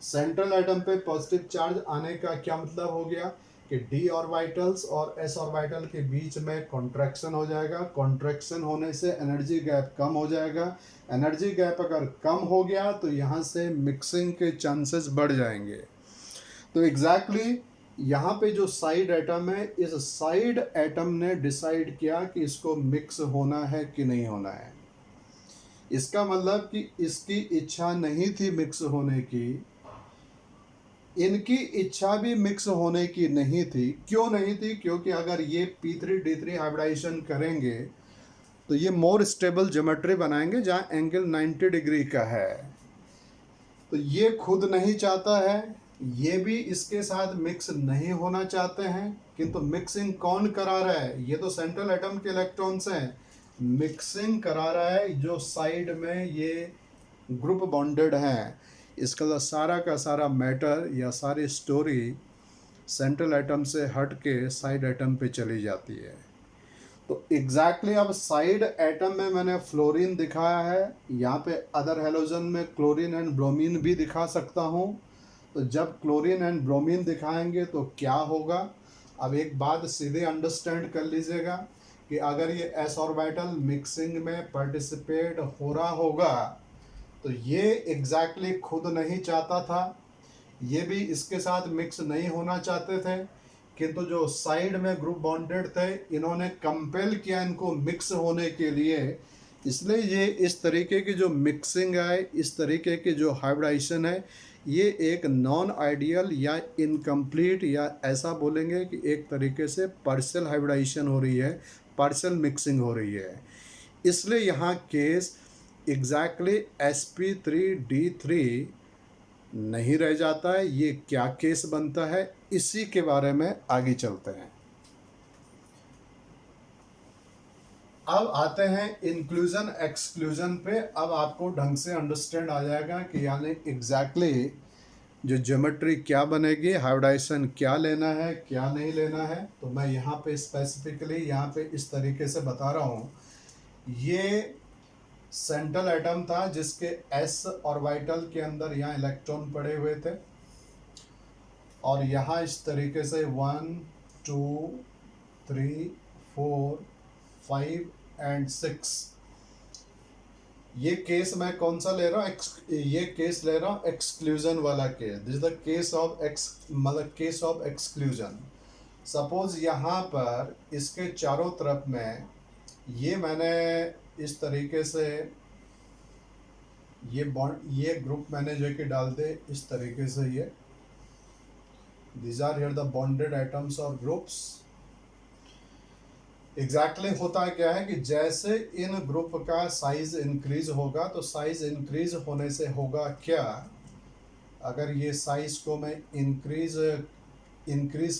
सेंट्रल एटम पे पॉजिटिव चार्ज आने का क्या मतलब हो गया कि डी ऑर्बिटल्स और एस ऑर्बिटल के बीच में कॉन्ट्रैक्शन हो जाएगा। कॉन्ट्रैक्शन होने से एनर्जी गैप कम हो जाएगा। एनर्जी गैप अगर कम हो गया तो यहाँ से मिक्सिंग के चांसेस बढ़ जाएंगे। तो एग्जैक्टली यहाँ पे जो साइड एटम है इस साइड एटम ने डिसाइड किया कि इसको मिक्स होना है कि नहीं होना है। इसका मतलब कि इसकी इच्छा नहीं थी मिक्स होने की, इनकी इच्छा भी मिक्स होने की नहीं थी। क्यों नहीं थी? क्योंकि अगर ये P3D3 हाइब्रिडाइजेशन करेंगे तो ये मोर स्टेबल ज्योमेट्री बनाएंगे जहाँ एंगल 90 डिग्री का है। तो ये खुद नहीं चाहता है, ये भी इसके साथ मिक्स नहीं होना चाहते हैं। किंतु मिक्सिंग कौन करा रहा है? ये तो सेंट्रल एटम के इलेक्ट्रॉन्स हैं। मिक्सिंग करा रहा है जो साइड में ये ग्रुप बॉन्डेड हैं। इसका सारा का सारा मैटर या सारी स्टोरी सेंट्रल एटम से हट के साइड एटम पे चली जाती है। तो एग्जैक्टली अब साइड एटम में मैंने फ्लोरीन दिखाया है, यहाँ पे अदर हेलोजन में क्लोरीन एंड ब्रोमीन भी दिखा सकता हूँ। तो जब क्लोरीन एंड ब्रोमीन दिखाएंगे तो क्या होगा? अब एक बात सीधे अंडरस्टैंड कर लीजिएगा कि अगर ये एस ऑर्बिटल मिक्सिंग में पार्टिसिपेट हो रहा होगा तो ये एग्जैक्टली खुद नहीं चाहता था, ये भी इसके साथ मिक्स नहीं होना चाहते थे। किंतु जो साइड में ग्रुप बॉन्डेड थे इन्होंने कंपेल किया इनको मिक्स होने के लिए। इसलिए ये इस तरीके की जो मिक्सिंग है, इस तरीके की जो हाइब्रिडाइजेशन है, ये एक नॉन आइडियल या इनकम्प्लीट या ऐसा बोलेंगे कि एक तरीके से पार्शियल हाइब्रिडाइजेशन हो रही है, पार्शियल मिक्सिंग हो रही है। इसलिए यहाँ केस एग्जैक्टली sp3d3 नहीं रह जाता है। ये क्या केस बनता है इसी के बारे में आगे चलते हैं। अब आते हैं इंक्लूजन एक्सक्लूजन पे। अब आपको ढंग से अंडरस्टैंड आ जाएगा कि यानी एग्जैक्टली जो ज्योमेट्री क्या बनेगी, हाइब्रिडाइजेशन क्या लेना है क्या नहीं लेना है। तो मैं यहाँ पे स्पेसिफिकली यहाँ पे इस तरीके से बता रहा हूँ। ये सेंट्रल एटम था जिसके s ऑर्बिटल के अंदर यहाँ इलेक्ट्रॉन पड़े हुए थे और यहाँ इस तरीके से 1 2 3 4 5 एंड 6। ये केस मैं कौन सा ले रहा हूँ? ये केस ले रहा हूँ एक्सक्लूजन वाला case. This is the case of मतलब केस ऑफ एक्सक्लूजन। सपोज यहाँ पर इसके चारों तरफ में ये मैंने इस तरीके से ये बॉन्ड, ये ग्रुप मैंने जो कि डाल दे इस तरीके से, ये these are here the bonded atoms or groups। Exactly होता क्या है कि जैसे इन ग्रुप का साइज इंक्रीज होगा तो साइज इंक्रीज होने से होगा क्या, अगर ये साइज को मैं इंक्रीज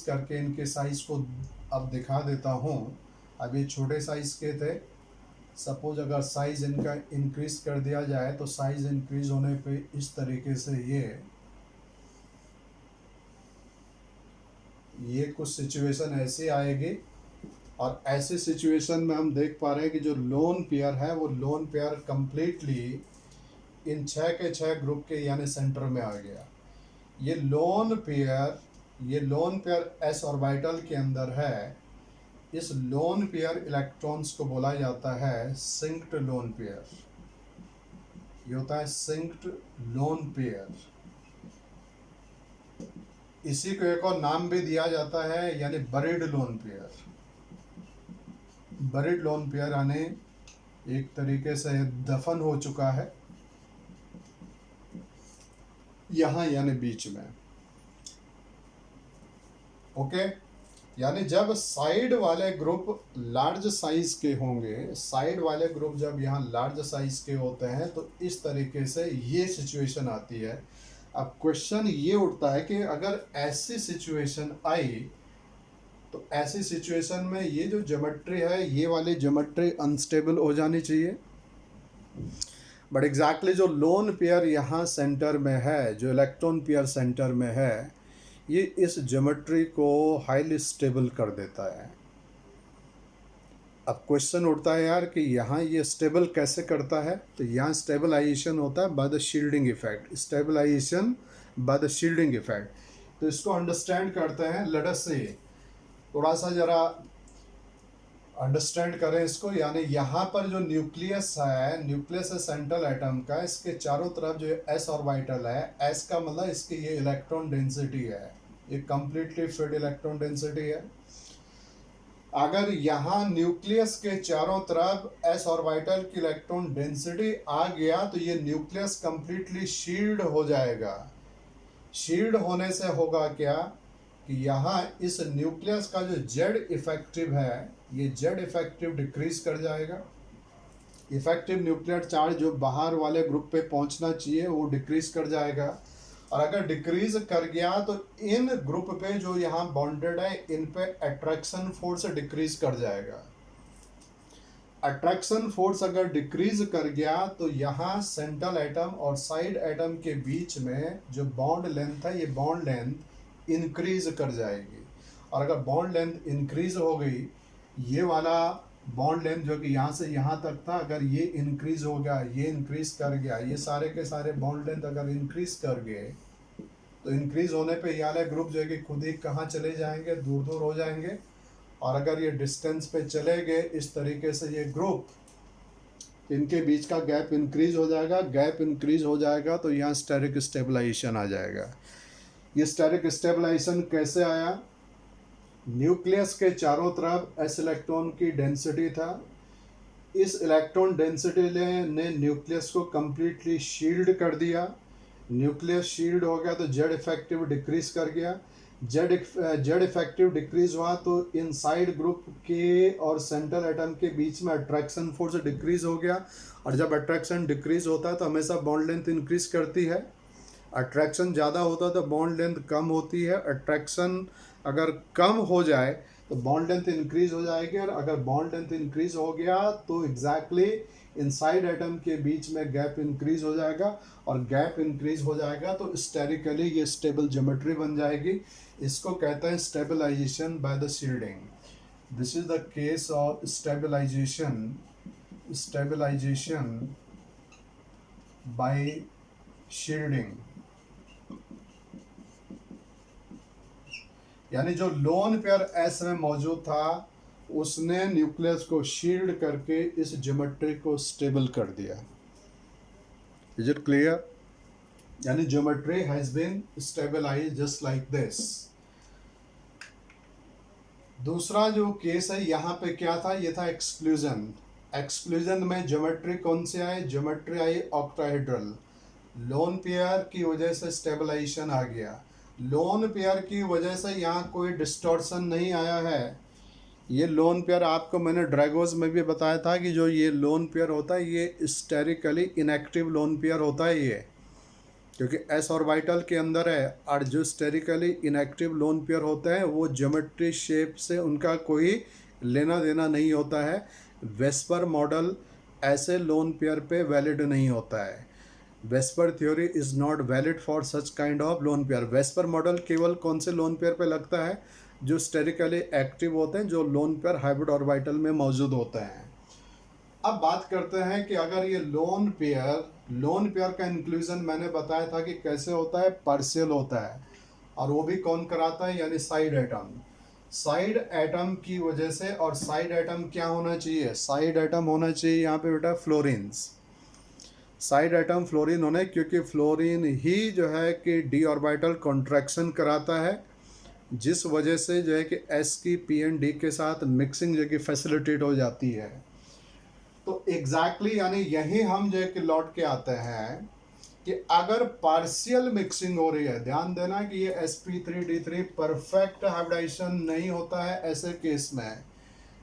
करके इनके साइज को अब दिखा देता हूँ। अब ये छोटे साइज के थे, सपोज अगर साइज इनका इंक्रीज कर दिया जाए तो साइज इंक्रीज होने पे इस तरीके से ये कुछ सिचुएशन ऐसे आएगी। और ऐसे सिचुएशन में हम देख पा रहे हैं कि जो लोन पेयर है वो लोन पेयर कंप्लीटली इन 6 के 6 ग्रुप के यानी सेंटर में आ गया। ये लोन पेयर एस ऑर्बिटल के अंदर है। इस लोन पेयर इलेक्ट्रॉन्स को बोला जाता है सिंक्ड लोन पेयर। ये होता है सिंक्ड लोन पेयर। इसी को एक और नाम भी दिया जाता है यानी buried lone pair. Buried lone pair यानी एक तरीके से दफन हो चुका है यहां यानी बीच में। ओके, यानी जब साइड वाले ग्रुप लार्ज साइज के होंगे, साइड वाले ग्रुप जब यहाँ लार्ज साइज के होते हैं तो इस तरीके से ये सिचुएशन आती है। अब क्वेश्चन ये उठता है कि अगर ऐसी सिचुएशन आई तो ऐसी सिचुएशन में ये जो ज्योमेट्री है, ये वाली ज्योमेट्री अनस्टेबल हो जानी चाहिए। बट एग्जैक्टली जो लोन पेयर यहाँ सेंटर में है, जो इलेक्ट्रॉन पेयर सेंटर में है, ये इस ज्योमेट्री को हाईली स्टेबल कर देता है। अब क्वेश्चन उठता है यार कि यहाँ ये स्टेबल कैसे करता है, तो यहाँ स्टेबलाइजेशन होता है by the shielding effect. Stabilisation by the shielding effect. तो इसको अंडरस्टैंड करते हैं। लेट अस से थोड़ा सा जरा अंडरस्टैंड करें इसको। यानी यहाँ पर जो न्यूक्लियस है सेंट्रल एटम का, इसके चारों तरफ जो एस ऑर्बिटल है, एस का मतलब इसकी ये इलेक्ट्रॉन डेंसिटी है, ये कंप्लीटली फिल्ड इलेक्ट्रॉन डेंसिटी है। अगर यहाँ न्यूक्लियस के चारों तरफ एस ऑर्बिटल की इलेक्ट्रॉन डेंसिटी आ गया तो ये न्यूक्लियस कंप्लीटली शील्ड हो जाएगा। शील्ड होने से होगा क्या कि यहाँ इस न्यूक्लियस का जो जेड इफेक्टिव है, ये जेड इफेक्टिव डिक्रीज कर जाएगा। इफेक्टिव न्यूक्लियर चार्ज जो बाहर वाले ग्रुप पे पहुंचना चाहिए वो डिक्रीज कर जाएगा। और अगर डिक्रीज कर गया तो इन ग्रुप पे जो यहाँ बॉन्डेड है इन पे अट्रैक्शन फोर्स डिक्रीज कर जाएगा। अट्रैक्शन फोर्स अगर डिक्रीज कर गया तो यहाँ सेंट्रल एटम और साइड एटम के बीच में जो बॉन्ड लेंथ है, ये बॉन्ड लेंथ इंक्रीज कर जाएगी। और अगर बॉन्ड लेंथ इंक्रीज हो गई, ये वाला बॉन्ड लेंथ जो कि यहाँ से यहाँ तक था, अगर ये इंक्रीज हो गया, ये इंक्रीज कर गया, ये सारे के सारे बॉन्ड लेंथ अगर इंक्रीज कर गए तो इंक्रीज होने पे ये वाले ग्रुप जो है कि खुद ही कहाँ चले जाएंगे, दूर दूर हो जाएंगे। और अगर ये डिस्टेंस पे चले गए इस तरीके से ये ग्रुप, इनके बीच का गैप इंक्रीज हो जाएगा। गैप इंक्रीज हो जाएगा तो यहाँ स्टेरिक स्टेबलाइजेशन आ जाएगा। ये स्टेरिक स्टेबलाइजेशन कैसे आया? न्यूक्लियस के चारों तरफ एस इलेक्ट्रॉन की डेंसिटी था। इस इलेक्ट्रॉन डेंसिटी ने न्यूक्लियस को कंप्लीटली शील्ड कर दिया। न्यूक्लियस शील्ड हो गया तो जेड इफेक्टिव डिक्रीज कर गया। जेड इफेक्टिव डिक्रीज हुआ तो इनसाइड ग्रुप के और सेंट्रल एटम के बीच में अट्रैक्शन फोर्स डिक्रीज हो गया। और जब अट्रैक्शन डिक्रीज होता है तो हमेशा बॉन्ड लेंथ इंक्रीज करती है। अट्रैक्शन ज़्यादा होता है तो बॉन्ड लेंथ कम होती है। अट्रैक्शन अगर कम हो जाए तो बॉन्ड लेंथ इंक्रीज हो जाएगी। और अगर बॉन्ड लेंथ इंक्रीज हो गया तो एग्जैक्टली इनसाइड एटम के बीच में गैप इंक्रीज हो जाएगा। और गैप इंक्रीज हो जाएगा तो स्टेरिकली ये स्टेबल ज्योमेट्री बन जाएगी। इसको कहते हैं stabilisation by the shielding. This is the case of stabilisation by shielding. यानी जो लोन पेयर एस में मौजूद था उसने न्यूक्लियस को शील्ड करके इस ज्योमेट्री को स्टेबल कर दिया। Is it clear? यानी geometry has been stabilised just like this. दूसरा जो केस है यहाँ पे क्या था, ये था एक्सक्लूजन। एक्सक्लूजन में ज्योमेट्री कौन सी आई? ज्योमेट्री आई ऑक्टाहेड्रल। लोन पेयर की वजह से स्टेबलाइजेशन आ गया। लोन पेयर की वजह से यहाँ कोई डिस्टॉर्शन नहीं आया है। ये लोन पेयर आपको मैंने ड्रैगोज में भी बताया था कि जो ये लोन पेयर होता है ये स्टेरिकली इनएक्टिव लोन पेयर होता है ये, क्योंकि एस ऑर्बिटल के अंदर है। और जो स्टेरिकली इनएक्टिव लोन पेयर होते हैं वो ज्योमेट्री शेप से उनका कोई लेना देना नहीं होता है। वेस्पर मॉडल ऐसे लोन पेयर पे वैलिड नहीं होता है। VSEPR theory is not valid for such kind of lone pair. VSEPR model केवल कौन से लोन पेयर पे लगता है? जो स्टेरिकली एक्टिव होते हैं, जो लोन पेयर हाइब्रिड ऑर्बिटल में मौजूद होते हैं। अब बात करते हैं कि अगर ये लोन पेयर का इंक्लूजन मैंने बताया था कि कैसे होता है, पार्शियल होता है। और वो भी कौन कराता है? यानी साइड एटम। साइड एटम की वजह से, और साइड एटम क्या होना चाहिए? साइड एटम होना चाहिए यहाँ पे बेटा फ्लोरीन्स। साइड एटम फ्लोरीन होने, क्योंकि फ्लोरीन ही जो है कि डी ऑर्बिटल कॉन्ट्रैक्शन कराता है, जिस वजह से जो है कि एस की पी एंड डी के साथ मिक्सिंग जो कि फैसिलिटेट हो जाती है। तो एग्जैक्टली यानी यही हम जो है कि लौट के आते हैं कि अगर पार्शियल मिक्सिंग हो रही है, ध्यान देना कि ये sp3d3 परफेक्ट हाइब्रिडाइजेशन नहीं होता है ऐसे केस में।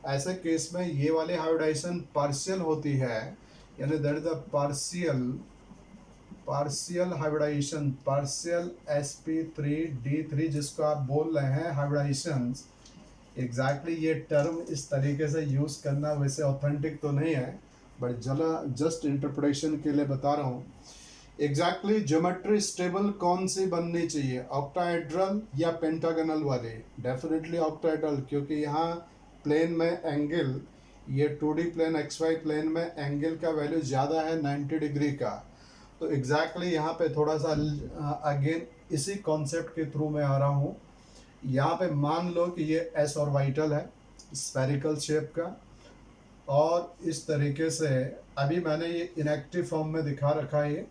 ऐसे केस में ये वाली हाइब्रिडाइजेशन पार्शियल होती है, यानी that is the partial hybridisation, partial sp3d3 जिसको आप बोल रहे हैं हाइब्रिडाइजेशन। एग्जैक्टली ये टर्म इस तरीके से यूज़ करना वैसे ऑथेंटिक तो नहीं है, बट जस्ट इंटरप्रिटेशन के लिए बता रहा हूँ। एग्जैक्टली ज्योमेट्री स्टेबल कौन सी बननी चाहिए? ऑक्टाहेड्रल या पेंटागनल वाली? डेफिनेटली ऑक्टाहेड्रल, क्योंकि यहाँ प्लेन में एंगल, ये 2D प्लेन XY प्लेन में एंगल का वैल्यू ज़्यादा है 90 डिग्री का। तो एग्जैक्टली यहाँ पे थोड़ा सा अगेन इसी कॉन्सेप्ट के थ्रू मैं आ रहा हूँ। यहाँ पे मान लो कि ये एस ऑर्बिटल है स्फेरिकल शेप का, और इस तरीके से अभी मैंने ये इनएक्टिव फॉर्म में दिखा रखा है ये,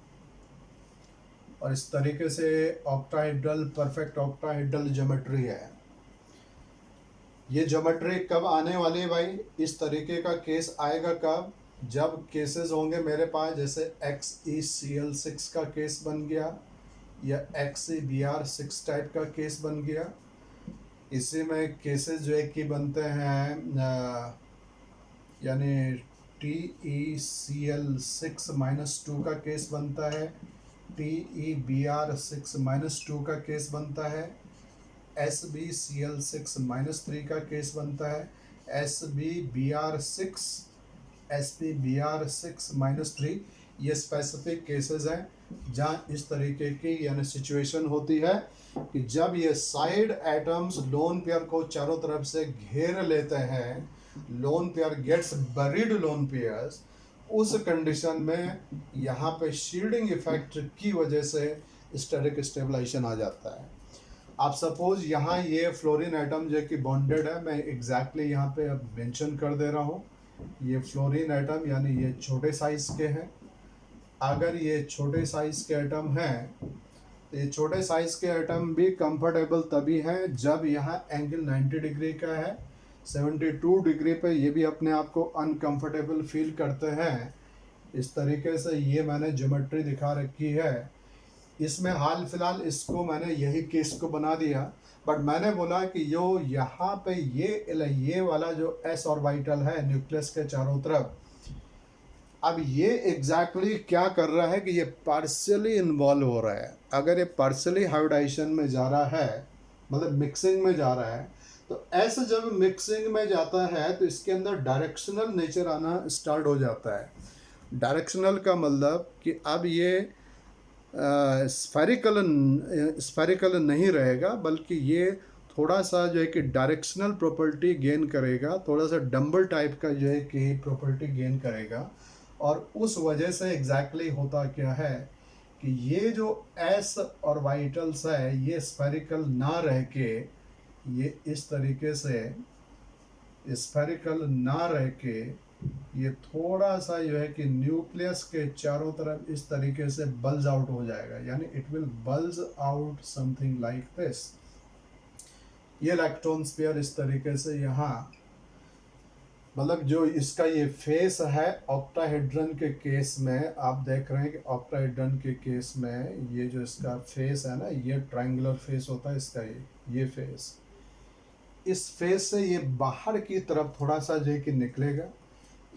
और इस तरीके से ऑक्टाहेड्रल, परफेक्ट ऑक्टाहेड्रल ज्योमेट्री है। ये ज्योमेट्री कब आने वाली है भाई? इस तरीके का केस आएगा कब? जब केसेस होंगे मेरे पास, जैसे XeCl6 का केस बन गया, या XeBr6 टाइप का केस बन गया। इसी में केसेस जो है कि बनते हैं यानी TeCl6-2 का केस बनता है, TeBr6-2 का केस बनता है, SbCl6-3 का केस बनता है, SbBr6 ये स्पेसिफिक केसेस हैं जहाँ इस तरीके की यानी सिचुएशन होती है कि जब ये साइड एटम्स लोन पेयर को चारों तरफ से घेर लेते हैं, lone pair gets buried lone pairs, उस कंडीशन में यहाँ पे शील्डिंग इफेक्ट की वजह से स्टेरिक स्टेबलाइजेशन आ जाता है। आप सपोज यहाँ ये फ्लोरीन एटम जो कि बॉन्डेड है, मैं एग्जैक्टली यहाँ पे अब मेंशन कर दे रहा हूँ। ये फ्लोरीन एटम यानी ये छोटे साइज के हैं। अगर ये छोटे साइज के एटम हैं तो ये छोटे साइज के एटम भी कंफर्टेबल तभी हैं जब यहाँ एंगल 90 डिग्री का है। 72 डिग्री पे ये भी अपने आप को अनकंफर्टेबल फील करते हैं। इस तरीके से ये मैंने ज्योमेट्री दिखा रखी है। इसमें हाल फिलहाल इसको मैंने यही केस को बना दिया, बट मैंने बोला कि जो यहाँ पे ये वाला जो एस ऑर्बिटल है न्यूक्लियस के चारों तरफ, अब ये एग्जैक्टली क्या कर रहा है कि ये पार्शियली इन्वॉल्व हो रहा है। अगर ये पार्शियली हाइब्रिडाइजेशन में जा रहा है, मतलब मिक्सिंग में जा रहा है, तो ऐसे जब मिक्सिंग में जाता है तो इसके अंदर डायरेक्शनल नेचर आना स्टार्ट हो जाता है। डायरेक्शनल का मतलब कि अब ये स्फेरिकल नहीं रहेगा, बल्कि ये थोड़ा सा जो है कि डायरेक्शनल प्रॉपर्टी गेन करेगा, थोड़ा सा डम्बल टाइप का जो है कि प्रॉपर्टी गेन करेगा। और उस वजह से एग्जैक्टली होता क्या है कि ये जो एस ऑर्बिटल्स है ये स्फेरिकल ना रह के, ये इस तरीके से स्फेरिकल ना रह के ये थोड़ा सा जो है कि न्यूक्लियस के चारों तरफ इस तरीके से बल्ज आउट हो जाएगा, यानी it will bulge out something like this. ये इलेक्ट्रॉन स्फीयर इस तरीके से यहाँ मतलब जो इसका ये फेस है ऑक्टाहेड्रन के केस में, आप देख रहे हैं कि ऑक्टाहेड्रन के केस में ये जो इसका फेस है ना, ये ट्रायंगुलर फेस होता है इसका, ये फेस, इस फेस से ये बाहर की तरफ थोड़ा सा जो है कि निकलेगा,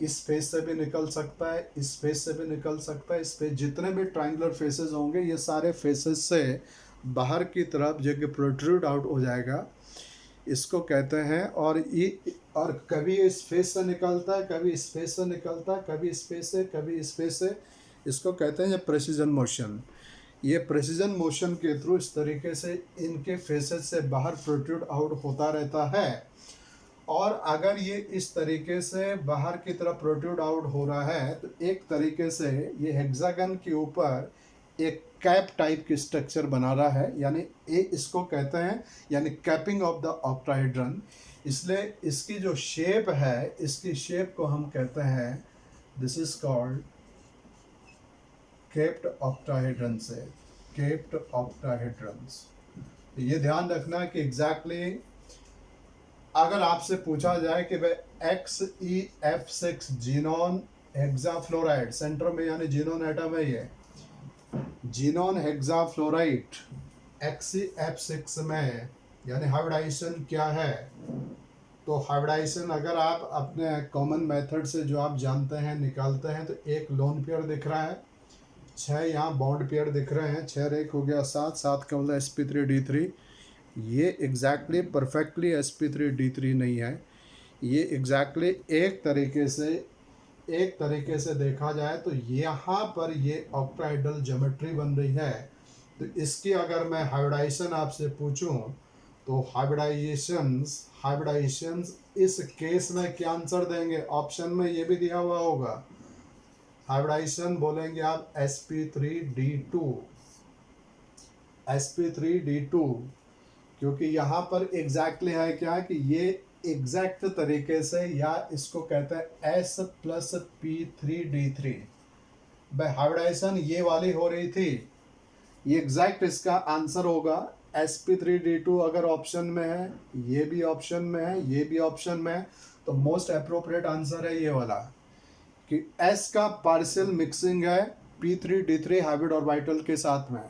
इस फेस से भी निकल सकता है, इस फेस से भी निकल सकता है, इस फेस, जितने भी ट्रायंगुलर फेसेस होंगे ये सारे फेसेस से बाहर की तरफ जो कि प्रोट्रूड आउट हो जाएगा, इसको कहते हैं। और कभी इस फेस से निकलता है, कभी इस फेस से निकलता है, कभी इस फेस से, कभी इस फेस से, इसको कहते हैं प्रेसिजन मोशन। ये प्रेसिजन मोशन के थ्रू इस तरीके से इनके फेसेस से बाहर प्रोट्रूड आउट होता रहता है। और अगर ये इस तरीके से बाहर की तरफ प्रोट्रूड आउट हो रहा है तो एक तरीके से ये हेक्सागन के ऊपर एक कैप टाइप की स्ट्रक्चर बना रहा है, यानी ये इसको कहते हैं यानी कैपिंग ऑफ द ऑक्टाहेड्रन। इसलिए इसकी जो शेप है, इसकी शेप को हम कहते हैं, this is called capped octahedron से, केप्ड ऑक्टाहेड्रन्स। ये ध्यान रखना कि एग्जैक्टली अगर आपसे पूछा जाए कि भाई XeF6 जीनोन हेक्साफ्लोराइड सेंटर में यानी जीनोन एटम है, ये जीनोन हेक्साफ्लोराइड XeF6 में यानी हाइब्रिडाइजेशन क्या है, तो हाइब्रिडाइजेशन अगर आप अपने कॉमन मेथड से जो आप जानते हैं निकालते हैं, तो एक लोन पेयर दिख रहा है, 6 यहाँ बॉन्ड पेयर दिख रहे हैं, 6 एक हो गया 7, 7 का मतलब sp3d3। ये एग्जैक्टली परफेक्टली sp3d3 नहीं है, ये एग्जैक्टली एक तरीके से देखा जाए तो यहाँ पर ये ऑक्टाहेड्रल ज्योमेट्री बन रही है। तो इसकी अगर मैं हाइब्रिडाइजेशन आपसे पूछूं तो हाइब्रिडाइजेशंस इस केस में क्या आंसर देंगे, ऑप्शन में ये भी दिया हुआ होगा। हाइब्रिडाइजेशन बोलेंगे आप sp3d2, क्योंकि यहाँ पर एग्जैक्टली है क्या कि ये एग्जैक्ट तरीके से, या इसको कहते हैं S+p3d3, भाई हाइब्रिडाइजेशन ये वाली हो रही थी, ये एग्जैक्ट इसका आंसर होगा sp3d2। अगर ऑप्शन में है, ये भी ऑप्शन में है, ये भी ऑप्शन में है, तो मोस्ट अप्रोप्रिएट आंसर है ये वाला कि S का पार्शियल मिक्सिंग है p3d3 हाइब्रिड ऑर्बिटल के साथ में।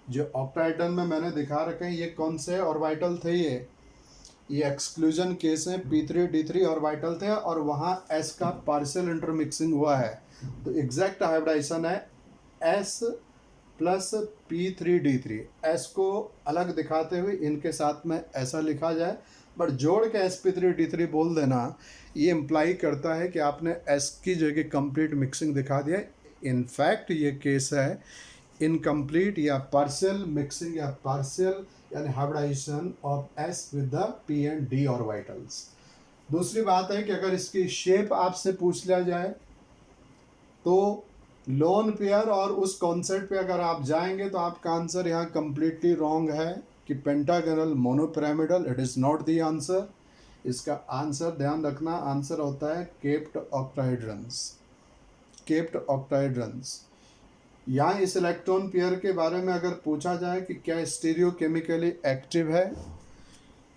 जो ऑक्टाहेड्रन में मैंने दिखा रखे हैं ये कौन से ऑर्बिटल थे, ये एक्सक्लूजन केस में p3d3 ऑर्बिटल थे और वहाँ S का पार्शियल इंटरमिक्सिंग हुआ है। तो एग्जैक्ट हाइब्रिडाइजेशन है S+p3d3। S को अलग दिखाते हुए इनके साथ में ऐसा लिखा जाए, बट जोड़ के sp3d3 बोल देना ये इम्प्लाई करता है कि आपने S की जगह कंप्लीट मिक्सिंग दिखा दिया। इनफैक्ट ये केस है इनकम्प्लीट या पार्शियल मिक्सिंग या पार्शियल यानी hybridisation of S with the p and d orbitals. दूसरी बात है कि अगर इसकी शेप आपसे पूछ लिया जाए तो लोन पेयर और उस कॉन्सेप्ट पे अगर आप जाएंगे तो आपका आंसर यहाँ कम्प्लीटली रॉन्ग है कि pentagonal monopyramidal, it is not the answer. इसका आंसर ध्यान रखना, आंसर होता है केप्ड ऑक्टाहेड्रन्स, केप्ड ऑक्टाहेड्रन्स। यहाँ इस इलेक्ट्रॉन पेयर के बारे में अगर पूछा जाए कि क्या स्टीरियोकेमिकली एक्टिव है,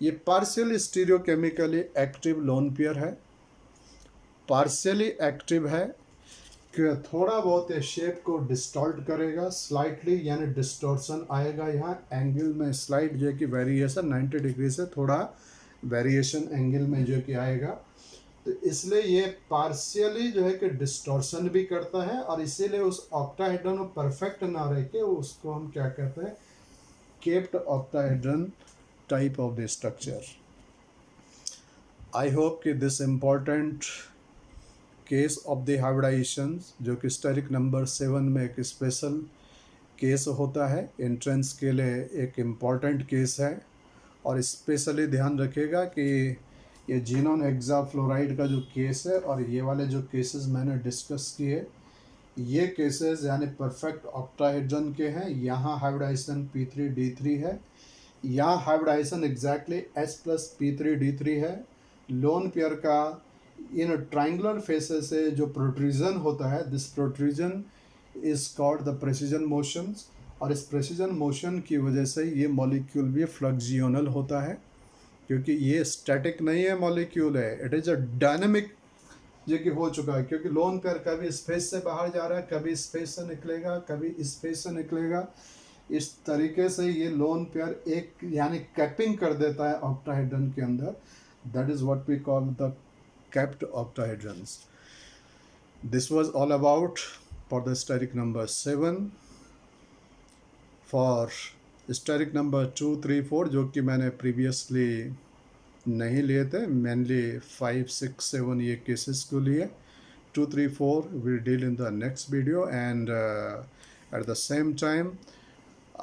ये partial stereochemically active lone pair है, पार्शियली एक्टिव है कि थोड़ा बहुत ये शेप को डिस्टॉर्ट करेगा स्लाइटली, यानी डिस्टॉर्शन आएगा यहाँ एंगल में, स्लाइट जो कि वेरिएशन 90 डिग्री से थोड़ा वेरिएशन एंगल में जो कि आएगा। तो इसलिए ये पार्शियली जो है कि डिस्टॉर्शन भी करता है, और इसीलिए उस ऑक्टाहेड्रन को परफेक्ट ना रह के उसको हम क्या कहते हैं, capped octahedron type of the structure. I hope कि this important case of the hybridisation जो कि स्टेरिक नंबर 7 में एक स्पेशल केस होता है, एंट्रेंस के लिए एक इम्पॉर्टेंट केस है। और स्पेशली ध्यान रखिएगा कि ये जीनोन हेक्साफ्लोराइड का जो केस है और ये वाले जो केसेस मैंने डिस्कस किए, ये केसेस यानी परफेक्ट ऑक्टाहेड्रन के हैं। यहाँ हाइब्रिडाइजेशन p3d3 है, यहाँ हाइब्रिडाइजेशन एग्जैक्टली S+p3d3 है। लोन पेयर का इन ट्रायंगुलर फेसेस से जो प्रोट्रूजन होता है, this protrusion is called the precision motions, और इस प्रेसिजन मोशन की वजह से ये मॉलिक्यूल भी फ्लक्सियोनल होता है, क्योंकि ये स्टैटिक नहीं है मॉलिक्यूल है, इट इज़ अ डायनेमिक जो कि हो चुका है, क्योंकि लोन पेयर कभी स्पेस से बाहर जा रहा है, कभी स्पेस से निकलेगा, कभी स्पेस से निकलेगा। इस तरीके से ये लोन पेयर एक यानी कैपिंग कर देता है ऑक्टाहेड्रन के अंदर। That is what we call the capped octahedrons. This was all about for the steric number 7। For steric number 2, 3, 4 जो कि मैंने प्रीवियसली नहीं लिए थे, मेनली 5, 6, 7 ये केसेस को लिए। 2, 3, 4 we'll deal in the next video, and at the same time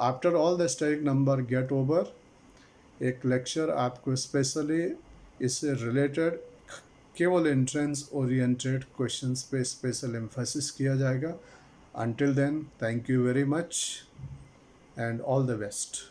after all the steric number get over, एक लेक्चर आपको स्पेशली इससे रिलेटेड केवल एंट्रेंस ओरिएंटेड क्वेश्चंस पे स्पेशल एम्फेसिस किया जाएगा। Until then, thank you very much and all the best.